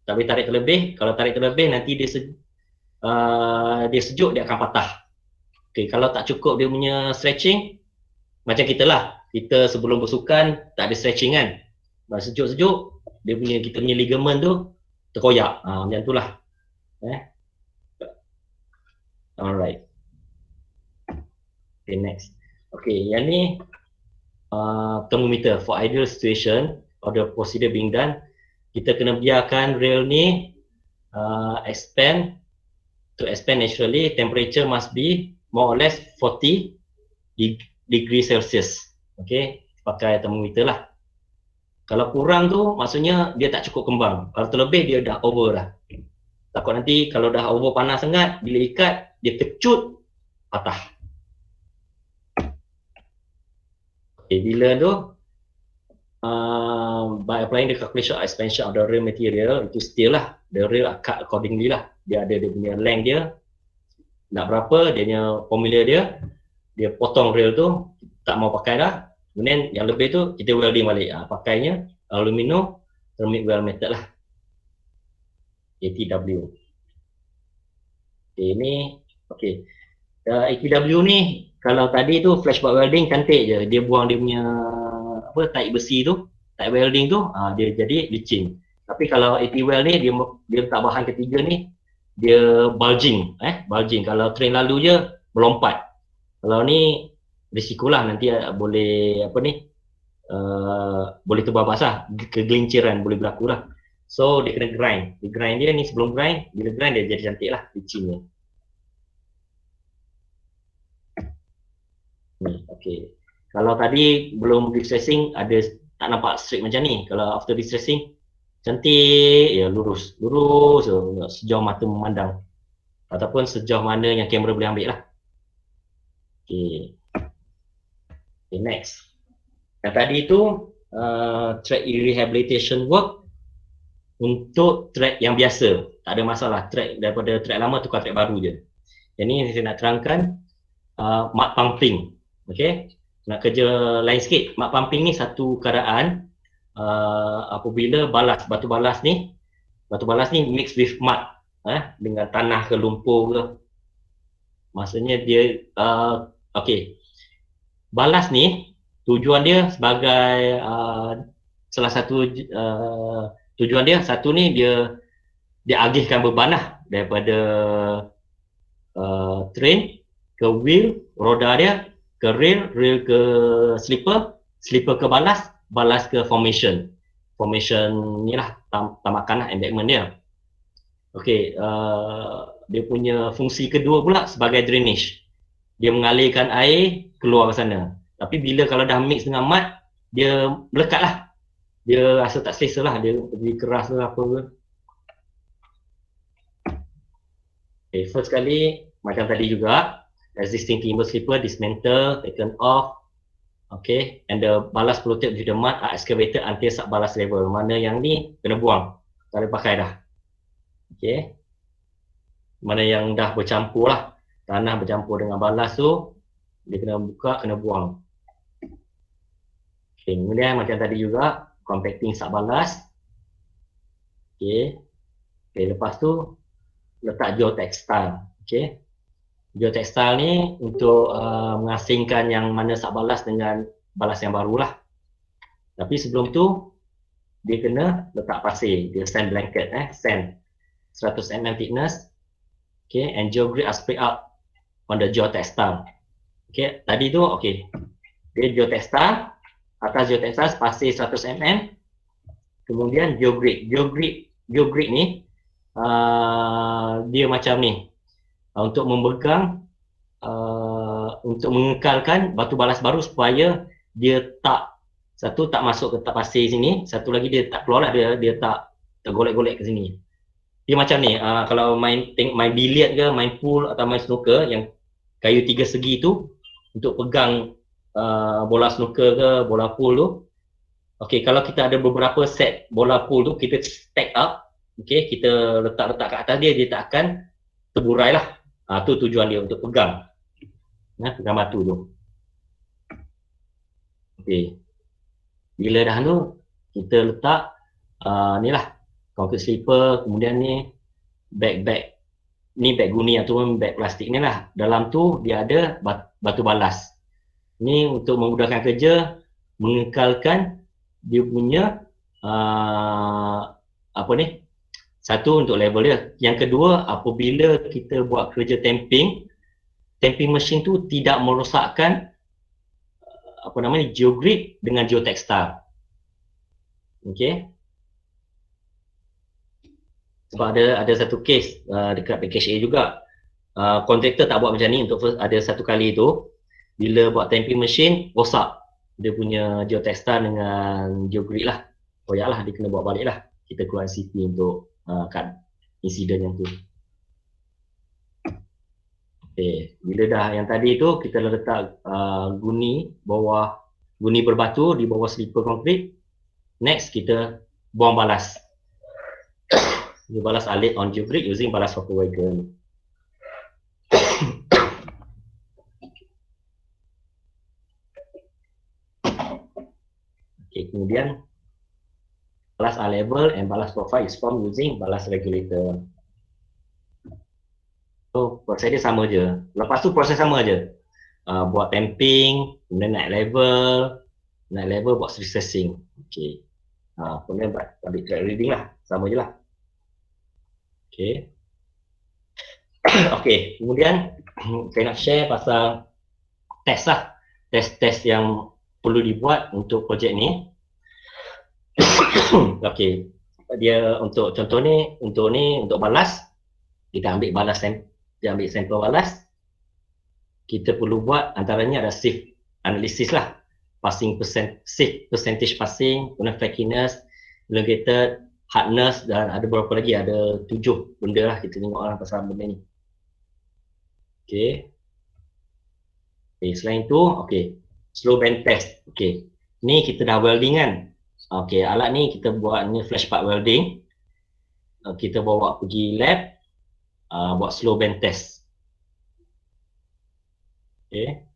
Tak boleh tarik terlebih. Kalau tarik terlebih nanti dia sejuk, dia akan patah. Okay, kalau tak cukup dia punya stretching, macam kita lah. Kita sebelum bersukan tak ada stretching kan. Sejuk-sejuk, kita punya ligament tu terkoyak. Macam tu lah. Alright. Okay, next. Okay, yang ni thermometer for ideal situation or the procedure being done. Kita kena biarkan rail ni expand naturally. Temperature must be more or less 40 degree Celsius. Okay, pakai thermometer lah. Kalau kurang tu maksudnya dia tak cukup kembang. Kalau terlebih dia dah over dah. Takut nanti kalau dah over panas sangat, bila ikat dia kecut, patah. Okay, bila tu by applying the calculation of expansion of the rail material, itu still lah, the rail are cut accordingly lah. Dia ada dia punya length dia, nak berapa, dia punya formula dia potong rail tu, tak mau pakai dah. Kemudian yang lebih tu kita welding balik. Pakainya aluminium thermic weld method lah, ATW. Okay, ni okay. ATW ni kalau tadi tu flashback welding cantik je, dia buang dia punya taik besi tu, taik welding tu, dia jadi licin. Tapi kalau AT weld ni dia letak bahan ketiga ni, dia bulging, bulging. Kalau train lalu je melompat. Kalau ni risikolah nanti boleh boleh terbang basah, kegelinciran boleh berlaku lah. So dia kena grind. Dia grind dia ni, sebelum grind, bila grind dia jadi cantik lah licinnya. Ni, okay. Kalau tadi belum distressing, ada tak nampak straight macam ni. Kalau after distressing, cantik, ya lurus, sejauh mata memandang. Ataupun sejauh mana yang kamera boleh ambil lah. Okay. Okay, next. Yang tadi tu track rehabilitation work untuk track yang biasa, tak ada masalah. Track daripada track lama tukar track baru je. Yang ni saya nak terangkan mud pumping. Okay, nak kerja lain sikit. Mud pumping ni satu keadaan apabila batu balas ni mix with mud, dengan tanah ke lumpur ke. Maksudnya dia okay, balas ni tujuan dia sebagai salah satu tujuan dia, satu ni dia agihkan beban lah daripada train ke wheel, roda dia ke rail, rail ke slipper, slipper ke balas, balas ke formation ni lah, tamakan lah, embankment dia. Okay, dia punya fungsi kedua pula sebagai drainage. Dia mengalirkan air keluar ke sana. Tapi bila kalau dah mix dengan mud, dia melekat lah. Dia rasa tak selesa lah, dia jadi keras ke apa ke. Okay, first kali macam tadi juga, existing timber slipper dismantle, taken off. Okay, and the ballast floated with the mud are excavated until sub ballast level. Mana yang ni kena buang, tak boleh pakai dah. Okay, mana yang dah bercampur lah, tanah bercampur dengan ballast tu, dia kena buka, kena buang. Okay, kemudian macam tadi juga, compacting sub ballast. Okay, lepas tu letak geotextile. Okay, geotextile ni untuk mengasingkan yang mana sub ballast dengan ballast yang baru lah. Tapi sebelum tu dia kena letak pasir, dia sand blanket, sand 100 mm thickness. Okay, and geogrid are spread out on the geotextile. Okey, tadi tu okey. Dia geotextile, atas geotextile spasi 100 mm, kemudian geogrid. Geogrid ni dia macam ni. Untuk memegang untuk mengekalkan batu balas baru supaya dia tak masuk ke pasir sini, satu lagi dia tak keluar lah, dia tak tergolek-golek ke sini. Dia macam ni, kalau main biliard ke, main pool atau main snooker yang kayu 3 segi tu untuk pegang bola snooker ke bola pool tu. Okey, kalau kita ada beberapa set bola pool tu, kita stack up, okey, kita letak kat atas dia, dia tak akan terburai lah. Tu tujuan dia, untuk pegang. Pegang batu tu. Okey. Bila dah tu, kita letak ni lah, concrete slipper, kemudian ni bag ni bag guni ataupun bag plastik ni lah. Dalam tu dia ada batu balas. Ni untuk memudahkan kerja, mengekalkan dia punya satu untuk level dia. Yang kedua, apabila kita buat kerja tamping mesin tu tidak merosakkan geogrid dengan geotextile. Okey. Sebab ada satu case dekat package A juga. Kontraktor tak buat macam ni untuk ada satu kali tu. Bila buat tamping mesin, rosak dia punya geotextile dengan geogrid lah. Koyak lah, dia kena buat balik lah. Kita keluar CP untuk kat insiden yang tu. Okay. Bila dah yang tadi tu, kita letak guni berbatu di bawah slipper konkrit. Next, kita buang balas. Dia balas alit on geogrid using balas hopper wagon. Okay, kemudian balas A level and balas profile is formed using balas regulator. So proses dia sama je. Lepas tu proses sama je. Buat tamping, kemudian naik level buat recessing. Okay. Kemudian ambil track reading lah, sama je lah. Okay. Okay, kemudian saya nak share pasal test lah. Test yang perlu dibuat untuk projek ni. Okay, dia untuk contoh ni, untuk balas, kita ambil sampel balas. Kita perlu buat antaranya ada sieve analysis lah, sieve percentage passing, kemudian flakiness, elongated, hardness, dan ada berapa lagi, ada 7 benda lah kita tengok lah pasal benda ni. Okay. Okay, selain tu, okay, slow bend test. Okay, ni kita dah welding kan. Okay, alat ni kita buat ni flash part welding. Kita bawa pergi lab, buat slow bend test. Okay.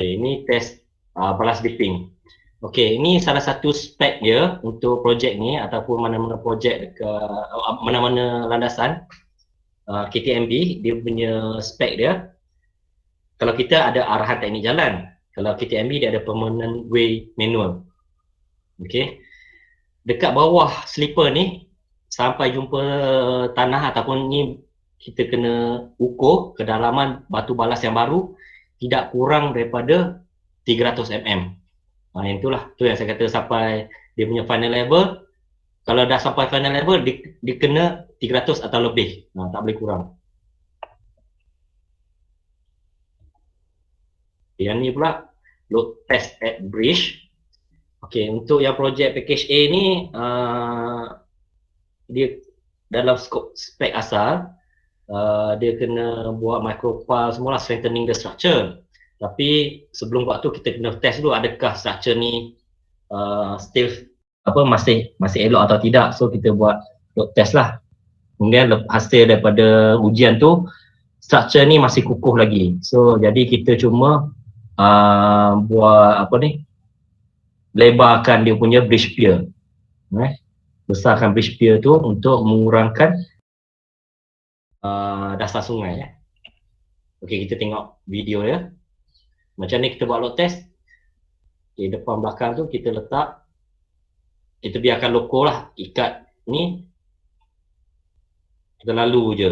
Okay, ini test balas dipping. Okay, ini salah satu spek dia untuk projek ni ataupun mana-mana projek dekat mana-mana landasan KTMB, dia punya spek dia. Kalau kita ada arahan teknik jalan, kalau KTMB dia ada permanent way manual. Okey. Dekat bawah slipper ni sampai jumpa tanah ataupun ni kita kena ukur kedalaman batu balas yang baru tidak kurang daripada 300 mm. Yang itulah tu yang saya kata sampai dia punya final level. Kalau dah sampai final level dia kena 300 atau lebih. Tak boleh kurang. Yang ni pula load test at bridge. Okey, untuk yang projek package A ni dia dalam skop spek asal dia kena buat micropile semua lah, strengthening the structure. Tapi sebelum buat tu kita kena test dulu adakah structure ni still masih elok atau tidak. So kita buat load test lah. Kemudian hasil daripada ujian tu structure ni masih kukuh lagi. So jadi kita cuma buat lebarkan dia punya bridge pier. Besarkan bridge pier tu untuk mengurangkan dasar sungai ya. Okey, kita tengok video ya. Macam ni kita buat load test. Okey, depan belakang tu kita letak, kita biarkan loko lah, ikat ni kita lalu je.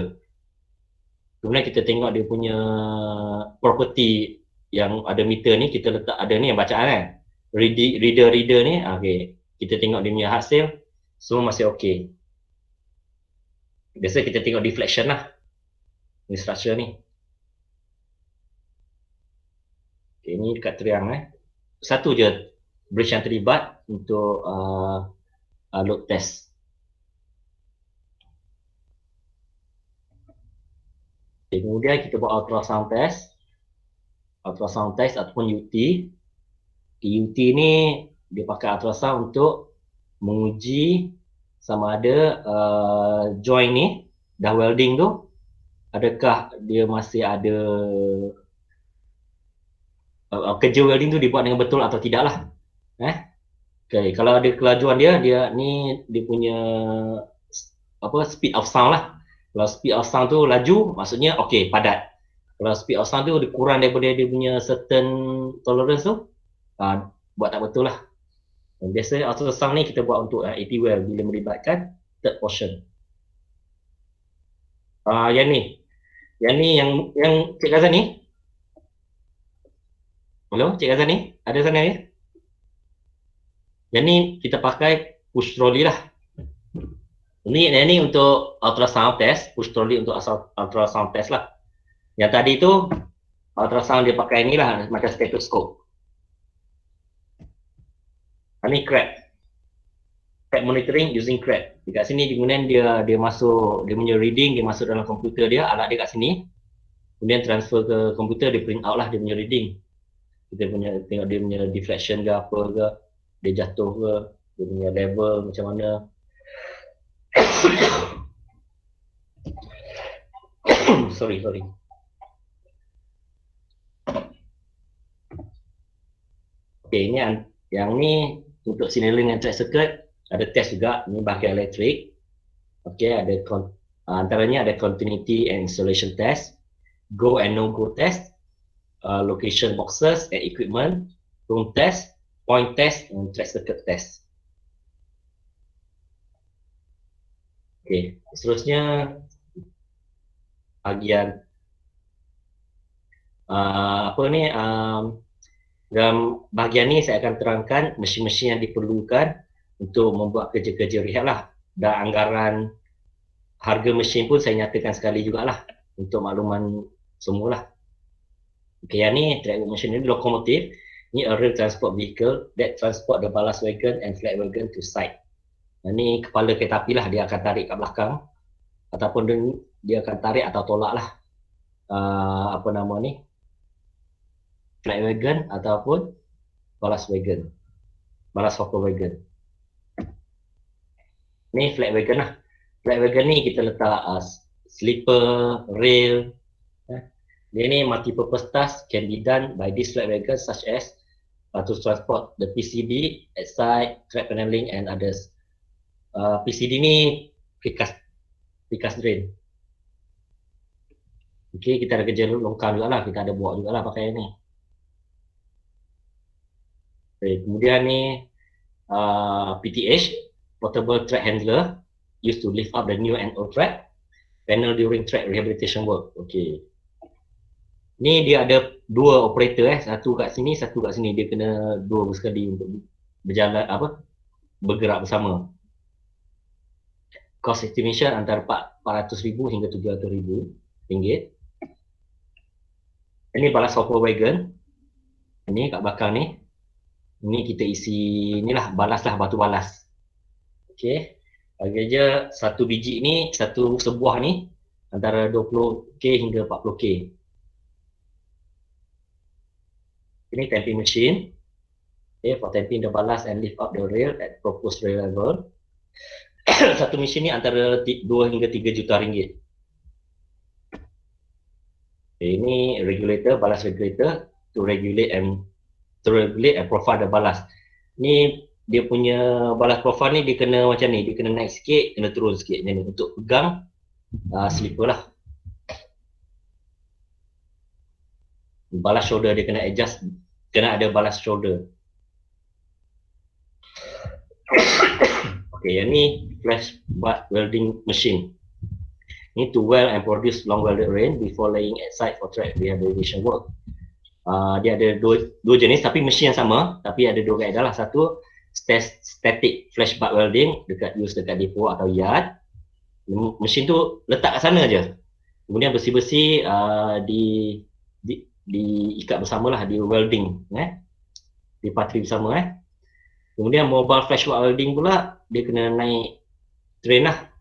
Kemudian kita tengok dia punya property yang ada meter ni, kita letak ada ni yang bacaan kan. Reader ni, okey. Kita tengok dia punya hasil, semua masih okey. Biasa kita tengok deflection lah. Ni structure ni. Okay, ni dekat triang satu je bridge yang terlibat untuk load test. Okay, kemudian kita buat ultrasound test. Ultrasound test ataupun UT. UT ni dia pakai ultrasound untuk menguji sama ada joint ni dah welding tu, adakah dia masih ada kerja welding tu dibuat dengan betul atau tidak lah. Okay, kalau ada kelajuan dia ni dia punya speed of sound lah. Kalau speed of sound tu laju, maksudnya okey, padat. Kalau speed of sound tu dia kurang daripada dia punya certain tolerance tu, buat tak betul lah. Biasa ultrasound ni kita buat untuk AP well bila melibatkan third portion. Yang ni yang Cik Ghazan ni. Hello, Cik Ghazan ni? Ada sana ya? Yang ni kita pakai push trolley lah. Yang ni untuk ultrasound test, push trolley untuk ultrasound test lah. Yang tadi tu ultrasound dia pakai ni lah, macam stetoskop. Ini crab monitoring using crab. Dekat sini kemudian dia masuk, dia punya reading, dia masuk dalam komputer dia, alat dia kat sini. Kemudian transfer ke komputer, dia print out lah dia punya reading. Kita punya tengok dia punya deflection ke apa ke, dia jatuh ke, dia punya level macam mana. sorry. Okay, ini yang ni untuk signaling and track circuit, ada test juga, ni bahagian elektrik. Okay, ada antaranya ada continuity and installation test, go and no go test, location boxes and equipment, room test, point test, and track circuit test. Okay, seterusnya bahagian dalam bahagian ni saya akan terangkan mesin-mesin yang diperlukan untuk membuat kerja-kerja rehab lah. Dan anggaran harga mesin pun saya nyatakan sekali jugalah untuk makluman semualah. Okay, yang ni track machine ni lokomotif. Ni a rail transport vehicle that transport the ballast wagon and flat wagon to site. Ni kepala kereta api lah, dia akan tarik kat belakang ataupun dia akan tarik atau tolak lah flat wagon ataupun ballast wagon, ballast hopper wagon. Ni flat wagon lah. Flat wagon ni kita letak sleeper, rail. Dia ni multi-purpose task can be done by this flat wagon such as to transport the PCB at site, track paneling and others. PCD ni precast drain. Okay, kita ada kerja longkang juga lah, kita ada buat juga lah pakai ni. Okay, kemudian ni PTH, portable track handler, used to lift up the new and old track, panel during track rehabilitation work. Okay. Ni dia ada dua operator satu kat sini, satu kat sini. Dia kena dua sekali untuk berjalan bergerak bersama. Cost estimation antara 400,000 hingga 700,000 ringgit. Ini ballast hopper wagon. Ini kat belakang ni. Ini kita isi inilah balas lah, batu balas. Okey. Bagi aja satu biji ni, satu sebuah ni antara 20k hingga 40k. Ini tamping machine. Okay, for tamping the ballast and lift up the rail at proposed rail level. Satu mesin ni antara 2 hingga 3 juta ringgit. Okay, ini regulator, ballast regulator to regulate and profile the ballast. Ni dia punya ballast profile ni dia kena macam ni, dia kena naik sikit, kena turun sikit macam ni untuk pegang slipper lah. Ballast shoulder dia kena adjust, kena ada ballast shoulder. Okay, yang ni flash butt welding machine. Ni to well and produce long welded rain before laying at site for track rehabilitation work. Dia ada dua jenis tapi mesin yang sama, tapi ada dua kaedah lah. Satu static flash butt welding dekat depo atau yard. Mesin tu letak kat sana je. Kemudian besi-besi diikat bersamalah, di welding, dipatri bersama. Kemudian mobile flash butt welding pula dia kena naik train lah,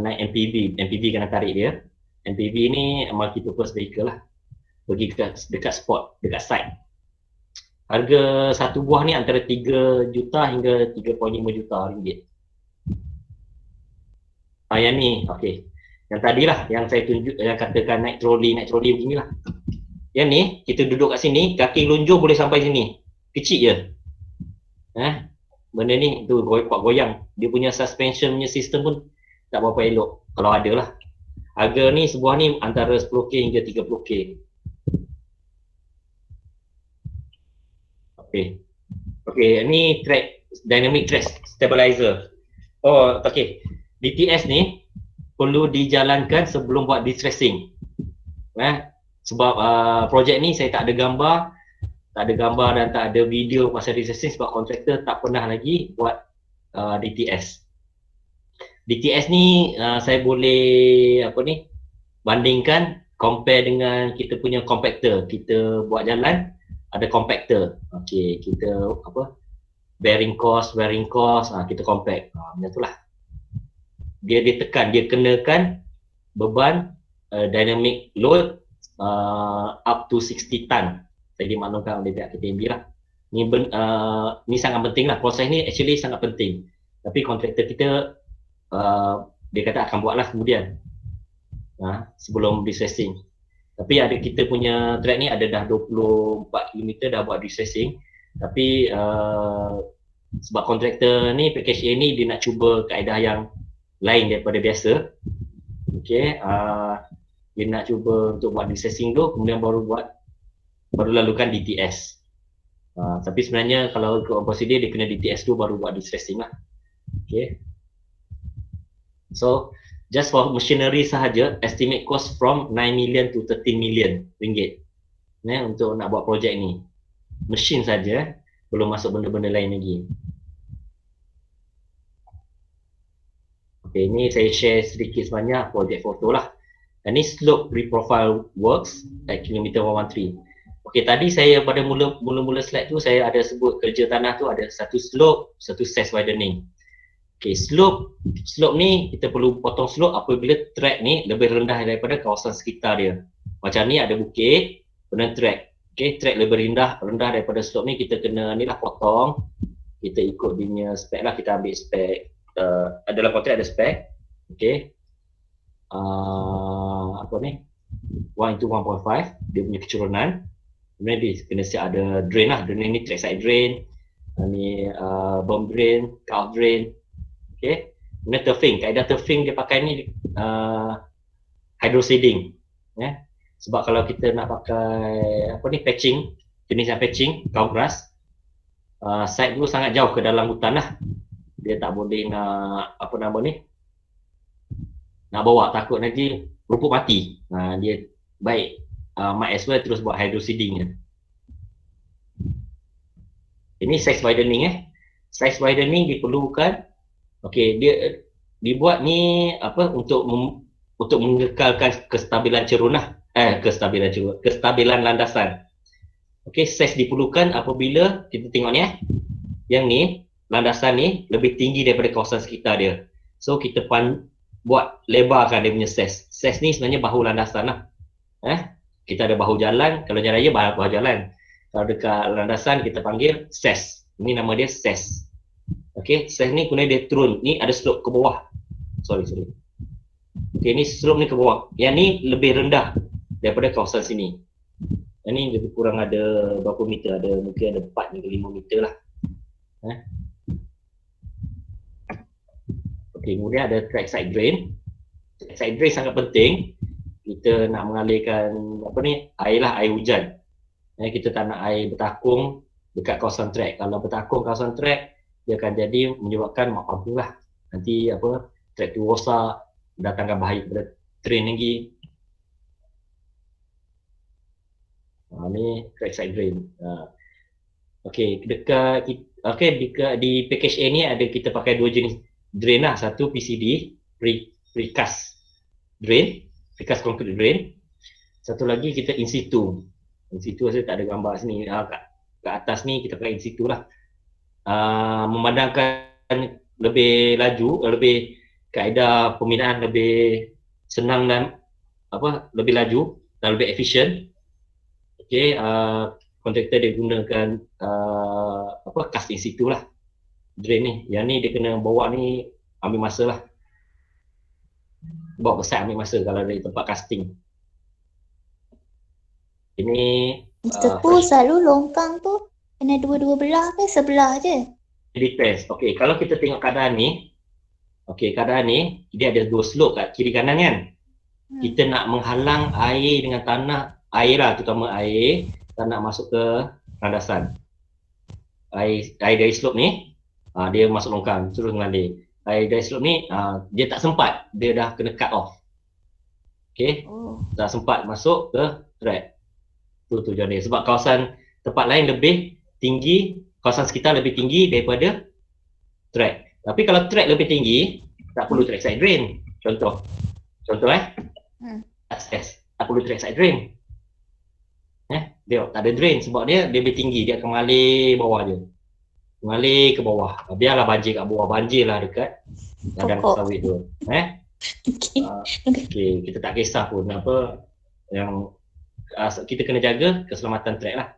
naik MPV kena tarik dia. MPV ni multi purpose vehicle lah, pergi dekat spot, dekat site. Harga satu buah ni antara 3 juta hingga 3.5 juta ringgit. Yang ni, okey. Yang tadilah yang saya tunjuk, yang katakan naik troli beginilah. Yang ni kita duduk kat sini, kaki lunjur boleh sampai sini. Kecil je. Benda ni tu kuat goyang. Dia punya suspension punya sistem pun tak berapa elok kalau ada lah. Harga ni sebuah ni antara 10k hingga 30k. Okey, ni track dynamic track stabilizer. Oh, okey. DTS ni perlu dijalankan sebelum buat distressing. Sebab projek ni saya tak ada gambar dan tak ada video pasal distressing sebab kontraktor tak pernah lagi buat DTS. DTS ni saya boleh bandingkan, compare dengan kita punya compactor. Kita buat jalan ada compactor. Okey, kita bearing cost, kita compact. Macam itulah. Dia ditekan, dia kenakan beban dynamic load up to 60 ton. Saya dimaklumkan oleh pihak KTMB lah. Ni sangat penting lah. Proses ni actually sangat penting. Tapi kontraktor kita dia kata akan buatlah kemudian sebelum distressing. Tapi ada kita punya track ni ada dah 24 km dah buat distressing. Tapi sebab kontraktor ni package A ni dia nak cuba kaedah yang lain daripada biasa. Okey, dia nak cuba untuk buat distressing tu, kemudian baru lalukan DTS. Tapi sebenarnya kalau ikut prosedur dia kena DTS tu baru buat distressing lah. Okey. So just for machinery sahaja, estimate cost from 9 million to 13 million ringgit untuk nak buat projek ni. Mesin saja, belum masuk benda-benda lain lagi. Okay, ni saya share sedikit sebanyak projek foto lah. Dan ni slope reprofile works at kilometer 113. Okay, tadi saya pada mula-mula slide tu saya ada sebut kerja tanah tu ada satu slope, satu sess widening. Okay, slope ni kita perlu potong slope apabila track ni lebih rendah daripada kawasan sekitar dia. Macam ni ada bukit, kemudian track. Okay, track lebih rendah daripada slope ni, kita kena ni lah potong. Kita ikut dia punya spek lah, kita ambil spek. Dalam kontrak ada spek. Okay. 1 into 1.5 dia punya kecurunan. Kemudian dia kena siap ada drain lah. Drain ni track side drain. Ni bomb drain, cut drain. Okay. Kemudian turfing. Kaedah turfing dia pakai ni hydroseeding. Sebab kalau kita nak pakai patching, jenis yang patching, cow grass, site tu sangat jauh ke dalam hutan lah. Dia tak boleh nak nak bawa, takut nanti rumput mati. Dia baik might as well terus buat hydroseeding je. Ini size widening size widening diperlukan. Okey, dia dibuat ni untuk mengekalkan kestabilan cerun lah. Kestabilan landasan. Okey, size diperlukan apabila kita tengok ni yang ni landasan ni lebih tinggi daripada kawasan sekitar dia. So kita buat lebarkan dia punya size. Size ni sebenarnya bahu landasan lah. Kita ada bahu jalan, kalau jalan raya bahu jalan. Kalau dekat landasan kita panggil size. Ini nama dia size. Okey, size ni kemudian dia turun. Ni ada slope ke bawah. Sorry. Okey, ni slope ni ke bawah. Yang ni lebih rendah daripada kawasan sini. Yang ni lebih kurang ada berapa meter? Mungkin ada 4 hingga 5 meter lah. Okey, kemudian ada track side drain. Track side drain sangat penting. Kita nak mengalirkan air hujan. Kita tak nak air bertakung dekat kawasan track. Kalau bertakung kawasan track, dia akan jadi menyebabkan maaf lah. Nanti track tu rosak, mendatangkan bahaya kepada drain lagi. Ni track side drain. Okey, di package A ni ada kita pakai dua jenis drain lah. Satu PCD, precast drain, precast concrete drain. Satu lagi kita in situ. In situ saya tak ada gambar sini. Kat atas ni kita pakai in situ lah. Memandangkan lebih laju, lebih kaedah pembinaan lebih senang dan lebih laju dan lebih efisien. Okey, kontraktor dia gunakan cast in situ lah drain ni. Yang ni dia kena bawa ni ambil masa lah. Bawa besar ambil masa kalau dari tempat casting. Ini Mr. Pooh selalu longkang tu kena dua-dua belah ke sebelah je? Depends. Okey, kalau kita tengok keadaan ni, dia ada dua slope kat kiri kanan kan. Kita nak menghalang air dengan tanah, air lah, terutama air, tak nak masuk ke landasan. Air dari slope ni, dia masuk longkang, terus mengalir. Air dari slope ni, dia tak sempat, dia dah kena cut off. Okey, tak sempat masuk ke track. Tu tujuan dia. Sebab kawasan tempat lain lebih tinggi, kawasan sekitar lebih tinggi daripada track. Tapi kalau track lebih tinggi, tak perlu track side drain. Contoh tak perlu track side drain. Dia tak ada drain sebab dia lebih tinggi, dia akan mengalir bawah je. Mengalir ke bawah. Biarlah banjir kat bawah, banjir lah dekat ladang sawit tu. Okey, kita tak kisah pun apa yang kita kena jaga keselamatan track lah.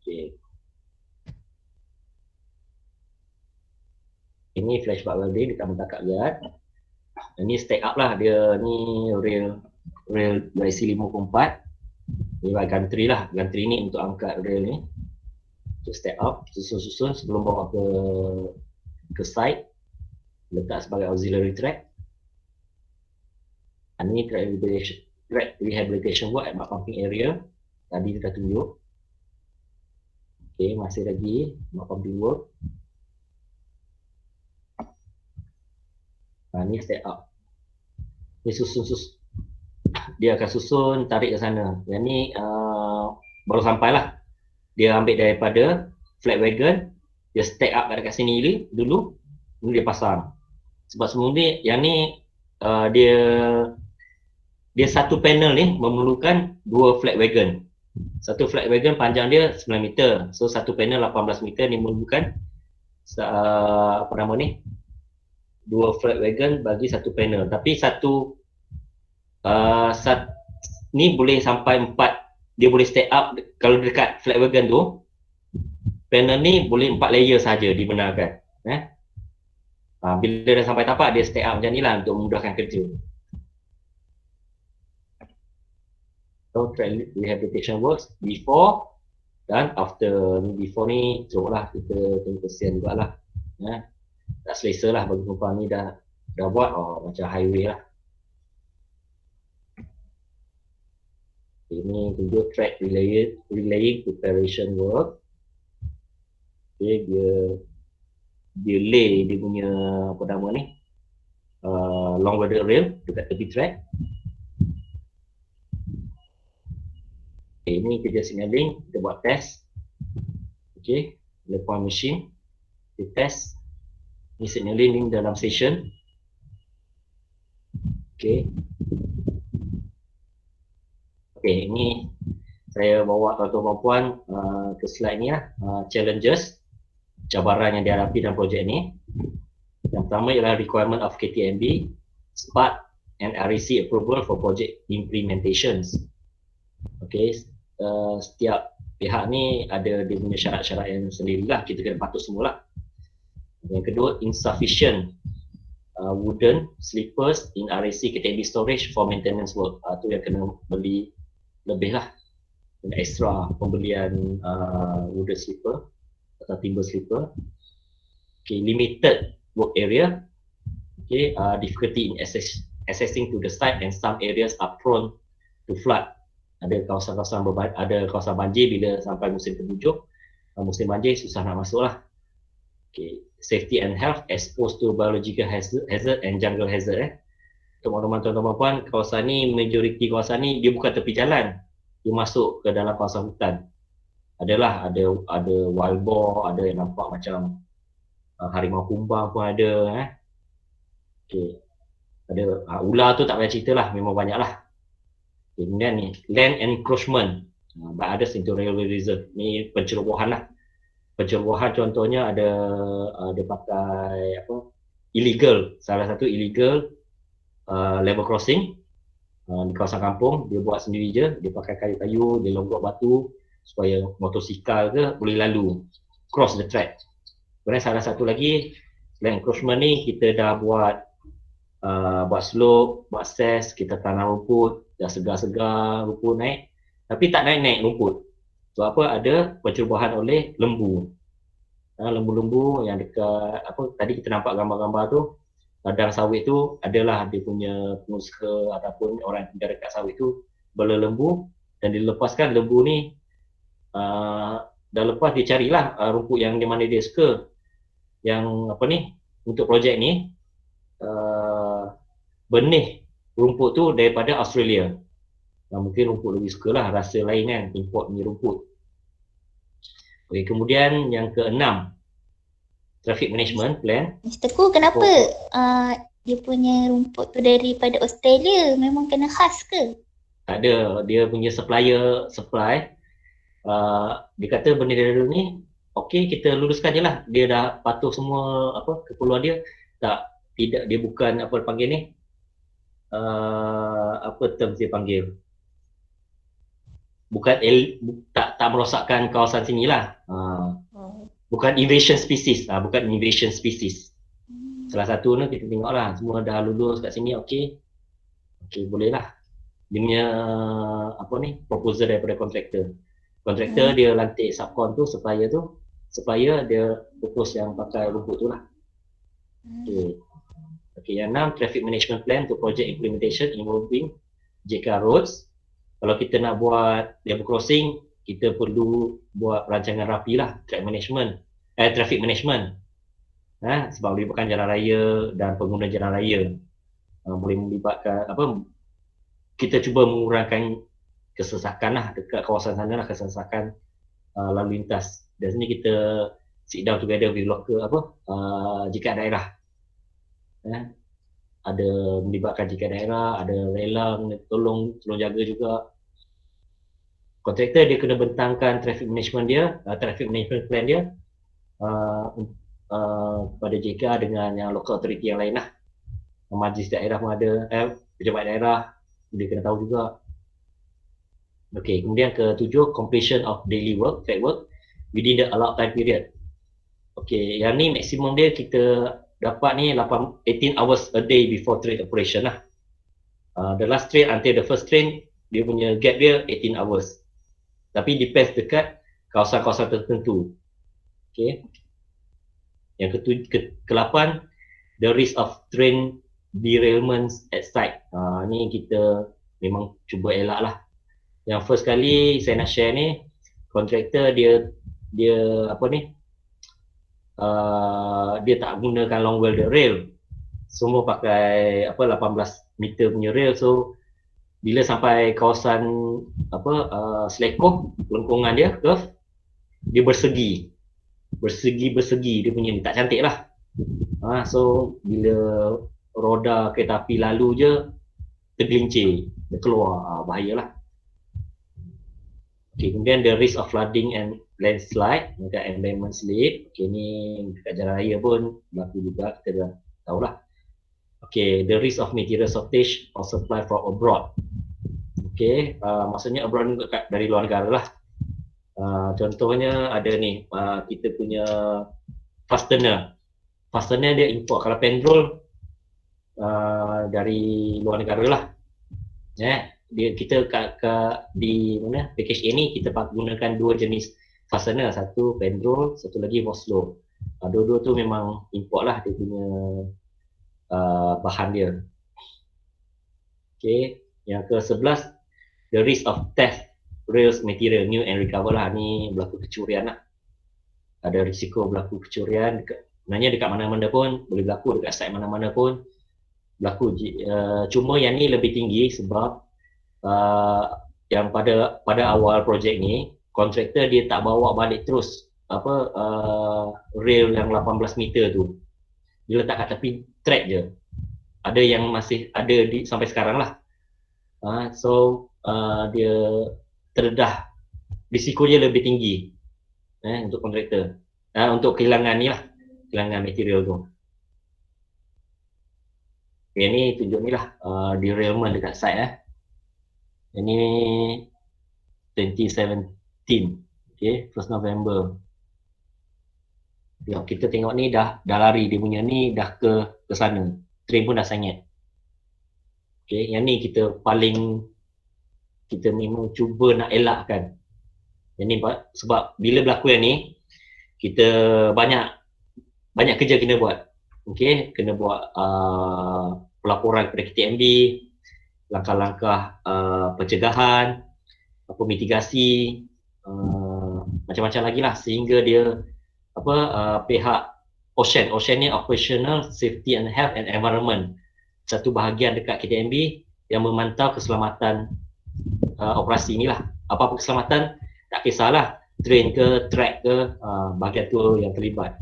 Okay. Ini flashback welding dekat mentakak guard. Ini stack up lah, dia ni rail YC54. Dia buat gantry lah, gantry ni untuk angkat rail ni. Untuk stack up, susun-susun sebelum bawa ke site. Letak sebagai auxiliary track. Ini track rehabilitation work at mud pumping area. Tadi kita tunjuk. Okey, masih lagi mud pumping work. Ni step up. Ni susun. Dia akan susun, tarik ke sana. Yang ni baru sampai lah. Dia ambil daripada flat wagon, dia stack up kat sini dulu, ni dia pasang. Sebab sebelum ni, yang ni dia satu panel ni memerlukan dua flat wagon. Satu flat wagon panjang dia 9 meter. So satu panel 18 meter ni memerlukan dua flat wagon bagi satu panel. Tapi ni boleh sampai 4. Dia boleh stack up. Kalau dekat flat wagon tu, panel ni boleh 4 layer saja dibenarkan. Bila dah sampai tapak, dia stack up macam ni lah untuk memudahkan kerja. So track rehabilitation works before dan after. Before ni teruk lah, kita tengok kesian juga lah. Tak selesa lah bagi perempuan ni dah buat macam highway lah. Ini tunjuk track relaying preparation work. Okay, dia lay dia punya long welded rail dekat tepi track. Okay, ini kerja signaling, kita buat test. Okay, the point machine, kita test. Ini signaling dalam session. Okay. Okay, ini saya bawa tuan-tuan puan ke slide ni lah. Challenges, cabaran yang dihadapi dalam projek ni. Yang pertama ialah requirement of KTMB, SPAT and REC approval for project implementations. Okay, setiap pihak ni ada dia punya syarat-syarat yang sendirilah, kita kena patuh semualah. Yang kedua, insufficient wooden sleepers in REC KTMB storage for maintenance work. Tu yang kena beli lebih lah, kena extra pembelian wooden sleeper atau timber sleeper. Okay, limited work area. Okay, difficulty in accessing to the site and some areas are prone to flood. Ada kawasan banjir bila sampai musim penghujan. Musim banjir susah nak masuk lah. Okay, safety and health exposed to biological hazard and jungle hazard. untuk makluman tuan-tuan puan, kawasan ni, majoriti kawasan ni dia bukan tepi jalan. Dia masuk ke dalam kawasan hutan. Ada wild boar, ada yang nampak macam harimau kumbang pun ada. Okay. Ada ular tu tak payah cerita lah, memang banyak lah. Okay, kemudian ni, land encroachment by others into railway reserve. Ni pencerobohan lah. Pencerobohan contohnya ada pakai illegal, salah satu illegal level crossing di kawasan kampung. Dia buat sendiri je, dia pakai kayu-kayu, dia longgok batu supaya motosikal ke boleh lalu cross the track. Kemudian salah satu lagi, land encroachment ni kita dah buat slope, buat ses, kita tanam rumput, dah segar-segar rumput naik, tapi tak naik-naik rumput. Sebab apa? Ada pencerobohan oleh lembu. Lembu-lembu yang dekat tadi kita nampak gambar-gambar tu, ladang sawit tu adalah dia punya pengusaha ataupun orang yang tinggal dekat sawit tu bela lembu, dan dilepaskan lembu ni dah lepas dia carilah rumput yang di mana dia suka. Yang untuk projek ni benih rumput tu daripada Australia. Mungkin rumput lebih suka lah, rasa lain kan, import ni rumput. Okay, kemudian yang keenam, traffic management plan. Mr. Ku, kenapa dia punya rumput tu daripada Australia? Memang kena khas ke? Tak ada, dia punya supplier supply. Dia kata benda dia dulu ni, okey kita luluskan je lah. Dia dah patuh semua keperluan dia. Tidak, dia bukan panggil ni, term dia panggil, bukan tak merosakkan kawasan sini lah. Bukan invasion species, bukan invasion species. Salah satu ni kita tengok lah, semua dah lulus kat sini, okey boleh lah. Dia punya proposal daripada kontraktor dia lantik subcon tu, supaya dia fokus yang pakai rumput tu lah. Okay, yang 6, traffic management plan to project implementation involving JK Roads. Kalau kita nak buat level crossing, kita perlu buat perancangan rapi lah, traffic management. Sebab melibatkan jalan raya dan pengguna jalan raya. Boleh melibatkan kita cuba mengurangkan kesesakan lah dekat kawasan sana lah, kesesakan lalu lintas. Dan sini kita sit down together with local JK daerah. Ada melibatkan JK daerah, ada relang, tolong jaga juga. Kontraktor dia kena bentangkan traffic management plan dia pada JK dengan yang local authority yang lain lah. Majlis daerah pun ada, pejabat daerah dia kena tahu juga. Okay, kemudian ke-7, completion of daily work, track work within the allowed time period. Okay, yang ni maksimum dia kita dapat ni 18 hours a day before train operation lah. The last train until the first train, dia punya gap dia 18 hours. Tapi depends dekat kawasan-kawasan tertentu. Okay. Yang ke-8, the risk of train derailments at site. Ni kita memang cuba elak lah. Yang first kali saya nak share ni, kontraktor dia dia tak gunakan long welded rail. Semua pakai 18 meter punya rail. So bila sampai kawasan selekoh, lengkungan dia curve, dia bersegi dia punya ni tak cantik lah. So bila roda kereta api lalu je tergelincir, dia keluar, bahayalah. Okay, kemudian the risk of flooding and landslide dekat embankment slip. Okay, ni dekat jalan raya pun berlaku juga, kita dah tahulah. Okay, the risk of material shortage or supply from abroad. Okay, maksudnya abroad ni dari luar negara lah. Contohnya ada ni, kita punya fastener dia import. Kalau pendrol dari luar negara lah. Kita di mana package A ni kita gunakan dua jenis fastener, satu pendrol, satu lagi Voslo. Dua-dua tu memang import lah dia punya bahan dia. Okay, yang ke-11, the risk of theft rails material new and recover lah. Ni berlaku kecurian lah. Ada risiko berlaku kecurian sebenarnya dekat mana-mana pun boleh berlaku, dekat site mana-mana pun berlaku. Cuma yang ni lebih tinggi sebab yang pada awal projek ni kontraktor dia tak bawa balik terus rail yang 18 meter tu. Dia letak kat tepi track je. Ada yang masih ada sampai sekarang lah. So dia terdedah, risikonya lebih tinggi untuk kontraktor. Untuk kehilangan ni lah, kehilangan material tu. Yang ni tunjuk ni lah derailment dekat site Yang ni 2017, okay, 1 November. Kita tengok ni dah lari, dia punya ni dah ke sana. Train pun dah sengit. Okay, yang ni kita memang cuba nak elakkan. Yang ni sebab bila berlaku yang ni, kita banyak kerja kena buat. Okay, kena buat pelaporan kepada KTMB, langkah-langkah pencegahan, mitigasi, macam-macam lagi lah, sehingga dia pihak Ocean ni Operational Safety and Health and Environment, satu bahagian dekat KTMB yang memantau keselamatan operasi ni lah. Apa-apa keselamatan tak kisahlah, train ke, track ke, bahagian tu yang terlibat.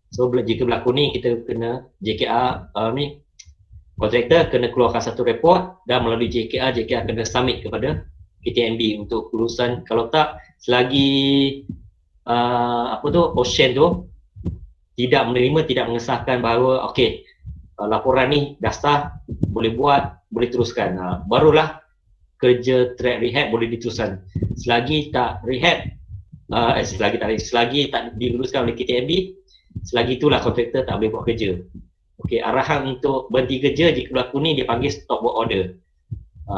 So jika berlaku ni, kita kena JKR ni kontraktor kena keluarkan satu report dan melalui JKR kena submit kepada KTMB untuk kelulusan. Kalau tak, selagi Ocean tu tidak menerima, tidak mengesahkan bahawa okey, laporan ni dah sah, boleh buat, boleh teruskan, barulah kerja track rehab boleh diteruskan. Selagi tak rehab, selagi tak diluluskan oleh KTMB, selagi itulah kontraktor tak boleh buat kerja. Okey, arahan untuk berhenti kerja jika berlaku ni dia panggil stop work order.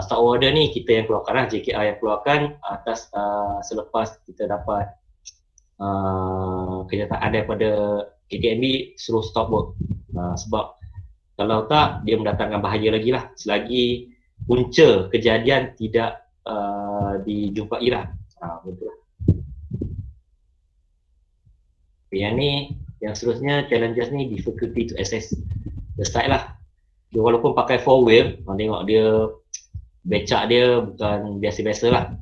Stop work order ni kita yang keluarkan lah, JKR yang keluarkan atas selepas kita dapat kenyataan daripada KTMB suruh stop work. Sebab kalau tak, dia mendatangkan bahaya lagi lah selagi punca kejadian tidak dijumpai lah. Betul lah. Yang ni, yang seterusnya challenges ni difficulty to access the site lah. Dia walaupun pakai 4-wheel, tengok dia becak dia bukan biasa-biasa lah.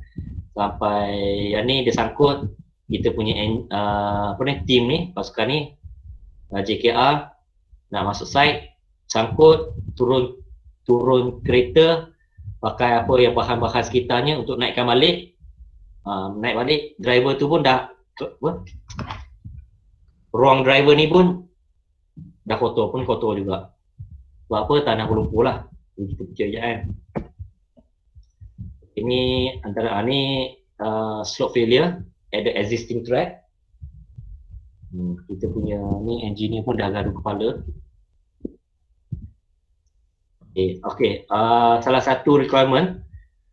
Sampai yang ni dia sangkut, kita punya team ni, pasukan ni JKR nak masuk site, sangkut, turun kereta, pakai yang bahan-bahan sekitarnya untuk naikkan balik. Naik balik, driver tu pun dah ruang driver ni pun dah kotor juga. Sebab apa? Tanah berlumpur lah. Ini kita percayaan. Ini antara slope failure at the existing track. Kita punya ni engineer pun dah gaduh kepala. Okay. Salah satu requirement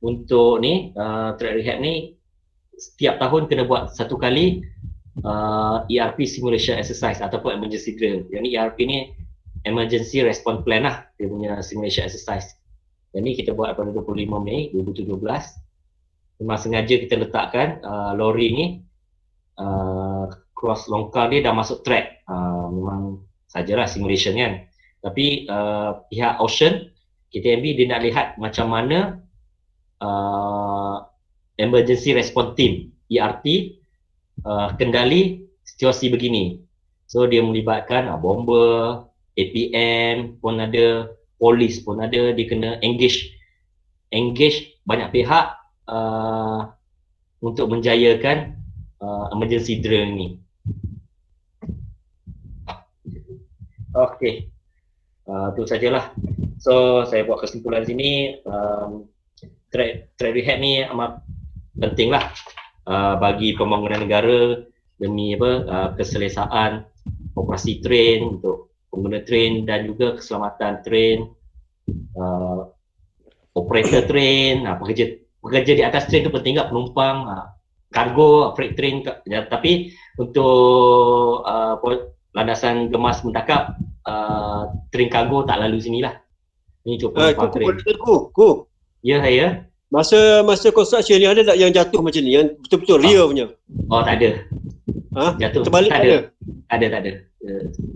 untuk ni track rehab ni, setiap tahun kena buat satu kali ERP simulation exercise ataupun emergency drill. Yang ni ERP ni emergency response plan lah, dia punya simulation exercise. Yang ni kita buat pada 25 Mei 2017. Memang sengaja kita letakkan lori ni cross longkang dia dah masuk track. Memang sajalah simulation kan. Tapi pihak Ocean, KTMB, dia nak lihat macam mana emergency response team ERT kendali situasi begini. So dia melibatkan bomber, APM pun ada, polis pun ada. Dia kena engage banyak pihak untuk menjayakan emergency drill ni. Okey, itu sajalah. So saya buat kesimpulan sini, track rehab ni amat penting lah bagi pembangunan negara demi keselesaan operasi train untuk pengguna train dan juga keselamatan train, operator train, pekerja di atas train tu penting tak, penumpang, kargo, freight train. Tapi untuk landasan gemas mentakap, train kargo tak lalu sini lah. Ini cuba train. Ya, saya. Masa construction ni ada tak yang jatuh macam ni, yang betul-betul real punya? Oh, tak ada. Ha? Jatuh. Terbalik tak ada. Tak ada.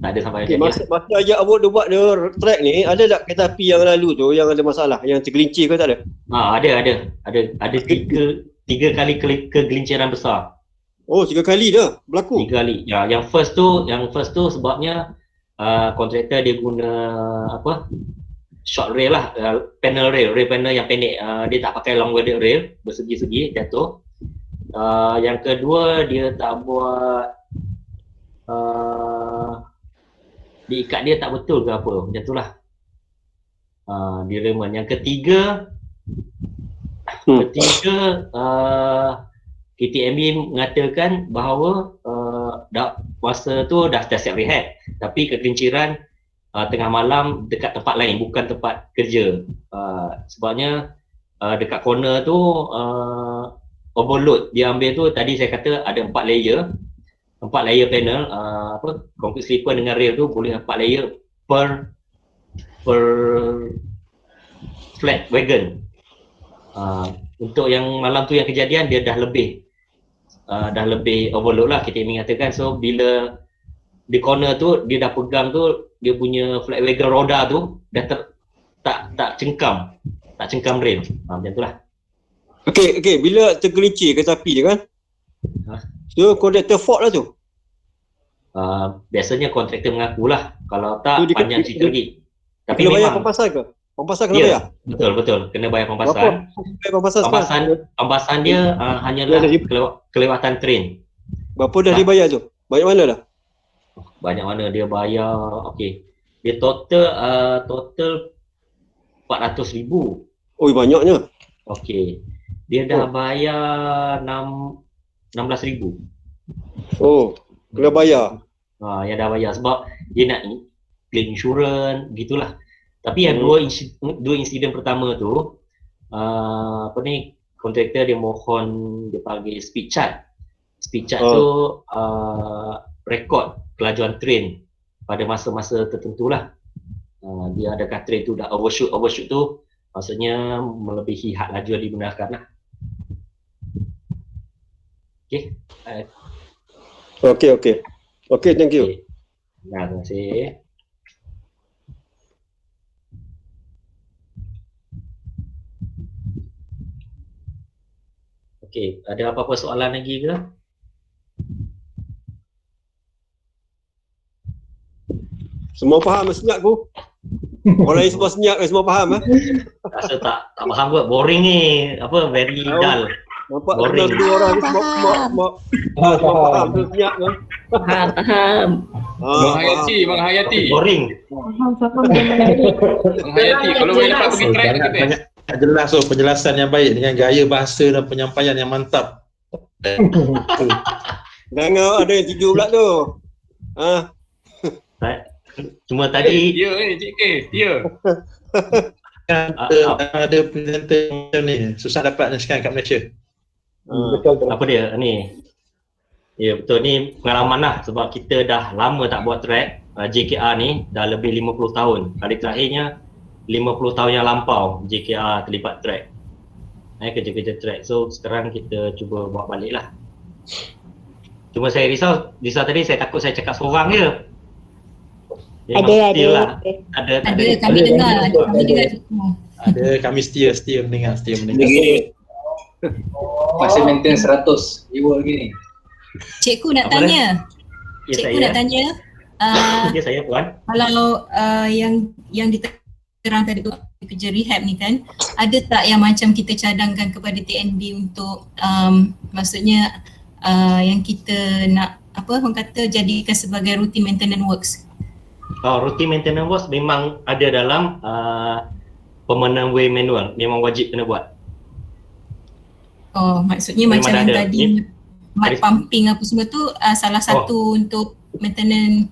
Tak ada sampai Okay, jadi masa ajak awak dia buat dia track ni, ada tak kereta api yang lalu tu yang ada masalah, yang tergelincir ke tak ada? Ada tiga kali kegelinciran besar. Oh, 3 kali dah berlaku. 3 kali. Ya, yang first tu sebabnya kontraktor dia guna apa? Short rail lah, panel rail panel yang pendek. Dia tak pakai long welded rail bersegi-segi jatuh. Yang kedua dia tak buat diikat dia tak betul ke apa, macam itulah. Derailment. Yang ketiga KTMB mengatakan bahawa masa tu dah siap rehat, tapi kegelinciran tengah malam dekat tempat lain, bukan tempat kerja. Sebabnya dekat corner tu overload dia ambil tu. Tadi saya kata ada 4 layer panel, concrete slipper dengan rail tu boleh 4 layer per flat wagon. Untuk yang malam tu yang kejadian dia dah lebih overload lah, kita mengatakan. So bila di corner tu dia dah pegang tu, dia punya flat wagon roda tu dah tak cengkam rail. Macam tu lah. Okey, bila tergelincir kereta api dia kan, so kontraktor fault lah tu. Biasanya kontraktor mengakulah, kalau tak panjang cerita lagi. Tapi Kena bayar memang pampasan ke? Pampasan kena bayar? betul kena bayar pampasan. Pampasan dia hanyalah kelewatan train. Berapa dah dibayar tu? Banyak mana dah? Banyak mana dia bayar. Okey, dia total 400,000. Oh, banyaknya. Okey, dia dah bayar 16,000. Oh, kena bayar. Yang dah bayar sebab dia nak claim insurans gitulah. Tapi yang dua insiden pertama tu kontraktor dia mohon, dia panggil speed chart. Speed chart tu rekod kelajuan train pada masa-masa tertentu lah. Dia adakah train tu dah overshoot tu maksudnya melebihi had laju yang digunakan lah. Okey, thank you. Terima kasih. Okey, ada apa-apa soalan lagi ke? Semua faham senyap aku. Orang lain semua senyap, semua faham Rasa tak faham kot, boring ni, very dull. Nampak Boring. dua orang ni semua faham tu senyap kan. Faham. Bang Hayati. Boring. Bang Hayati, kalau boleh dapat pergi track ke best? Tak jelas penjelasan yang baik dengan gaya bahasa dan penyampaian yang mantap. Jangan ada yang tidur pula tu. Cuma tadi Ya ni Cik K, ya. Ada presenter macam ni, susah dapat sekarang kat Malaysia. Betul. apa dia ni? Ya betul, ni pengalaman lah sebab kita dah lama tak buat track. JKR ni dah lebih 50 tahun. Kali terakhirnya 50 tahun yang lampau JKR terlibat track. Kerja-kerja track. So sekarang kita cuba buat balik lah. Cuma saya risau tadi saya takut saya cakap seorang je. Ada. Kami dengar semua. Ada, kami setia mendengar. Masih maintain 100 jiwa lagi ni. Cikgu nak tanya. Ya saya puan. Kalau yang diterangkan itu kerja rehab ni kan, ada tak yang macam kita cadangkan kepada TNB untuk maksudnya yang kita nak orang kata jadikan sebagai routine maintenance works? Routine maintenance works memang ada dalam permanent way manual, memang wajib kena buat. Maksudnya memang macam yang ada. tadi mud pumping apa semua tu salah satu untuk maintenance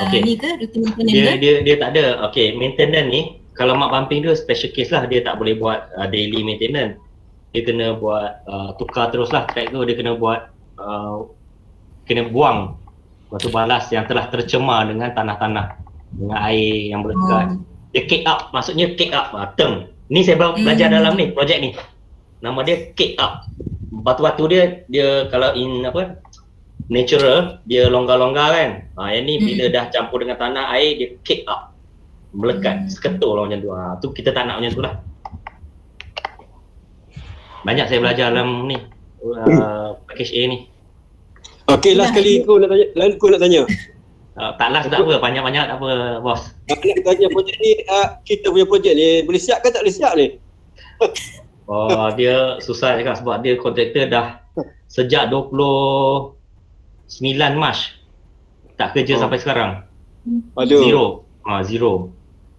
ni ke, routine maintenance dia tak ada. Okey, maintenance ni kalau mud pumping tu special case lah, dia tak boleh buat daily maintenance. Dia kena buat tukar terus lah track tu, dia kena buat kena buang batu balas yang telah tercemar dengan tanah-tanah, dengan air yang melekat. Dia cake up, maksudnya cake up term. Ni saya belajar dalam ni, projek ni. Nama dia cake up. Batu-batu dia kalau natural, dia longgar-longgar kan. Yang ni bila dah campur dengan tanah, air, dia kick up, melekat, seketul lah macam tu. Tu kita tak nak macam tu lah. Banyak saya belajar dalam ni, package A ni. Okey, last kali aku nak tanya. Tak last tak apa, banyak-banyak tak apa, bos. Nak tanya projek ni, kita punya projek ni boleh siap ke tak boleh siap ni? Dia susah cakap sebab dia kontraktor dah sejak 29 Mac tak kerja sampai sekarang. Aduh. Zero.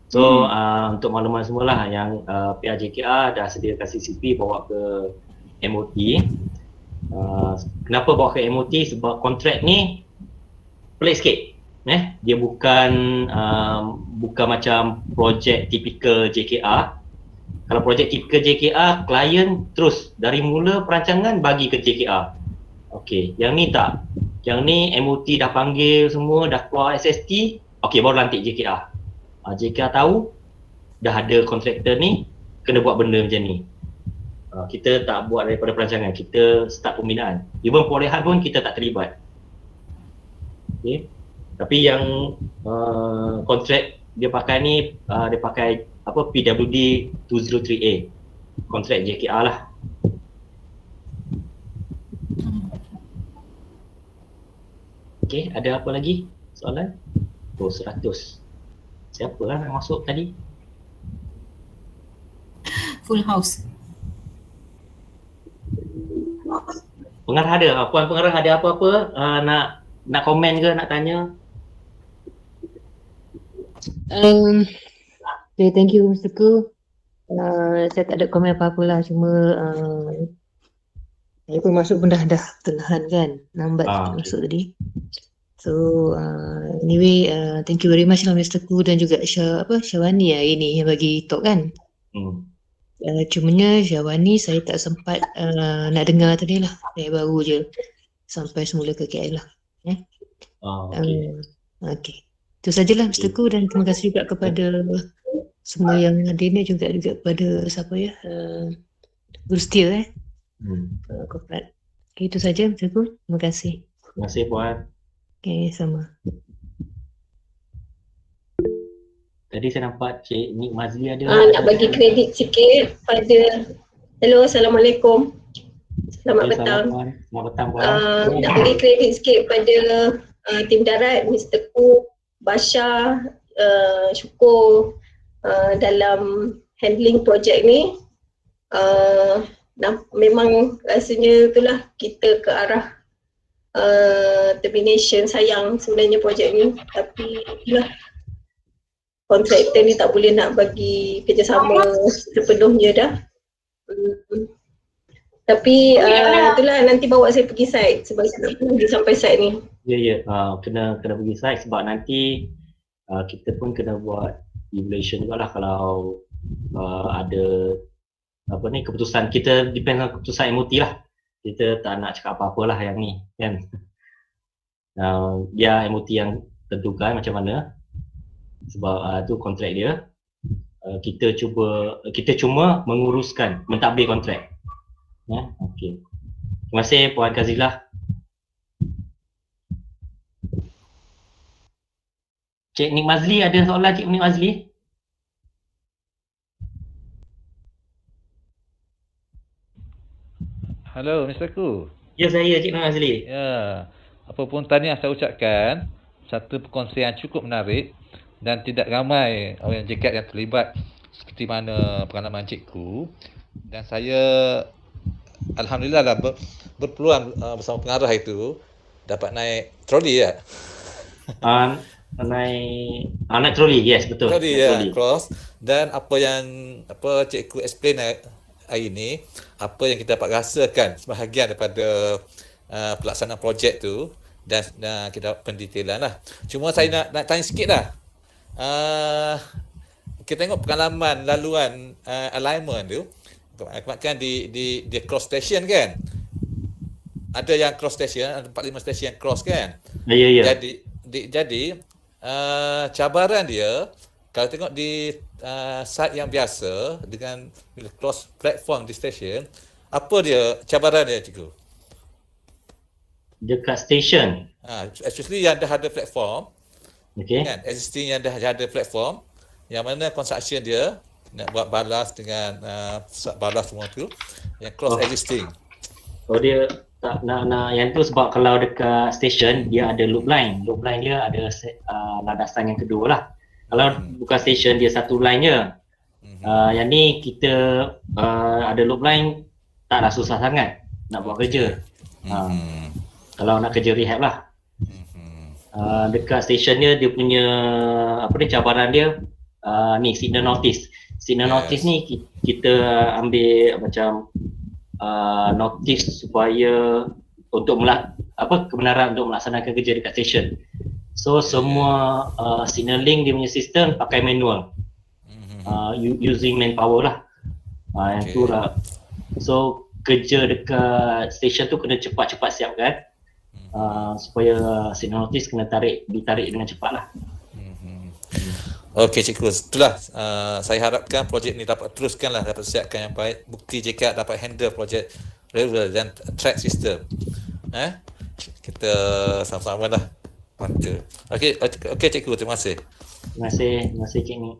So untuk makluman semualah yang PRJKR dah sediakan CCP bawa ke MOT. Kenapa bawa ke MOT? Sebab kontrak ni pelik sikit. Dia bukan macam projek tipikal JKR. Kalau projek tipikal JKR, klien terus dari mula perancangan bagi ke JKR. Okey, yang ni tak. Yang ni MOT dah panggil semua, dah keluar SST, okey baru lantik JKR. JKR tahu dah ada kontraktor ni, kena buat benda macam ni. Kita tak buat daripada perancangan, kita start pembinaan. Even perolehan pun kita tak terlibat. Okey. Tapi yang kontrak dia pakai ni, dia pakai apa, PWD 203A, kontrak JKR lah. Okey, ada apa lagi soalan? 100. Siapa lah nak masuk tadi? Full house. Pengarah ada? Puan pengarah ada apa-apa nak komen ke, nak tanya? Okay, thank you Mr. Ku. Saya tak ada komen apa-apa lah, cuma saya pun masuk pun dah terlahan kan, lambat masuk tadi. So anyway, thank you very much lah Mr. Ku dan juga Syawani hari ni yang bagi talk kan. Cumanya Syawani saya tak sempat nak dengar tadi lah, saya baru je sampai semula ke KL lah. Okay. Itu sajalah Mr. Ku, dan terima kasih juga kepada semua yang hadir ni, juga kepada siapa ya, Guru Setia korporat. Okay, itu saja Mr. Ku. Terima kasih. Terima kasih Puan. Okay, sama. Tadi saya nampak Cik Nik Mazli ada. Nak bagi kredit sikit pada, hello, Assalamualaikum. Selamat petang. Selamat petang Puan. Nak bagi kredit sikit pada tim darat, Mr. Ku, Basha, Syukur dalam handling projek ni. Memang rasanya itulah kita ke arah termination. Sayang sebenarnya projek ni, tapi itulah kontraktor ni tak boleh nak bagi kerjasama sepenuhnya dah. Tapi itulah, nanti bawa saya pergi site sebab saya tak pernah pergi sampai site ni. Ya, kena pergi site sebab nanti kita pun kena buat evaluation juga lah kalau ada apa ni, keputusan. Kita depend on keputusan MOT lah. Kita tak nak cakap apa-apa lah yang ni kan. Dia MOT yang tentukan macam mana, sebab tu kontrak dia. Kita cuma menguruskan, mentadbir kontrak. Okey. Terima kasih Puan Kazilah. Cik Nik Mazli, ada soalan Cik Nik Mazli? Hello Mr. Ku. Ya, saya Cik Nik Mazli. Ya. Apapun tahniah saya ucapkan, satu perkongsian cukup menarik dan tidak ramai orang JKT yang terlibat seperti mana pengalaman cikgu, dan saya alhamdulillah lah berpeluang bersama pengarah itu dapat naik troli ya. Naik troli, yes betul. Troli ya, cross. Dan apa cikgu explain hari ini, apa yang kita dapat rasakan sebahagian daripada pelaksanaan projek tu, dan kita pendetailan lah. Cuma saya nak tanya sikit lah. Kita tengok pengalaman laluan alignment tu, kan di cross station kan. Ada yang cross station, ada 45 station yang cross kan. Ya. Jadi cabaran dia kalau tengok di site yang biasa dengan cross platform di station, apa dia cabaran dia cikgu? Dekat station. Especially yang dah ada platform, Okay. kan, existing yang dah ada platform, yang mana construction dia nak buat balas dengan balas semua tu, yang close existing. Oh, dia tak nak yang tu sebab kalau dekat station dia ada loop line. Loop line dia ada landasan yang kedua lah. Kalau bukan station dia satu line je. Yang ni kita ada loop line taklah susah sangat nak buat kerja. Kalau nak kerja rehab lah. Dekat station dia punya cabaran dia ni signal notice. Signal notice ni kita ambil macam notice supaya untuk kebenaran untuk melaksanakan kerja dekat station. So semua signaling dia punya sistem pakai manual. Using manpower lah. Yang tu lah. So kerja dekat station tu kena cepat-cepat siapkan. Supaya signal notice kena ditarik dengan cepat lah. Okey Cikgu, itulah saya harapkan projek ni dapat teruskanlah, dapat siapkan yang baik. Bukti JKAT dapat handle projek railway dan track system. Kita sama-sama lah bantu. Okey Cikgu, terima kasih. Terima kasih Cik Ni.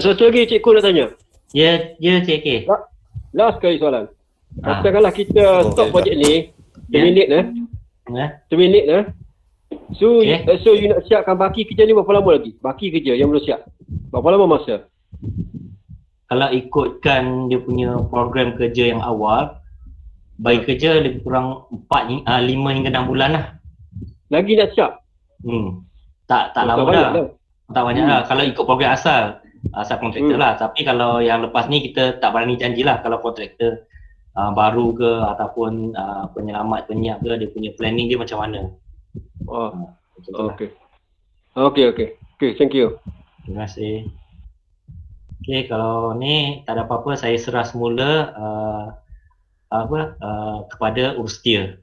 Satu lagi Cikgu nak tanya. Ya Cik K. Last sekali soalan. Katakanlah kita stop projek ni terminate terminate So you nak siapkan baki kerja ni berapa lama lagi? Baki kerja yang belum siap. Berapa lama masa? Kalau ikutkan dia punya program kerja yang awal, bagi kerja lebih kurang 5 hingga 6 bulan lah. Lagi nak siap? Tak lama dah. Tak banyak lah. Kalau ikut program asal kontraktor lah. Tapi kalau yang lepas ni kita tak berani janji lah. Kalau kontraktor baru ke ataupun penyelamat penyiap ke, dia punya planning dia macam mana. Okay, thank you. Terima kasih. Okay, kalau ni tak ada apa-apa, saya serah semula kepada Urustia.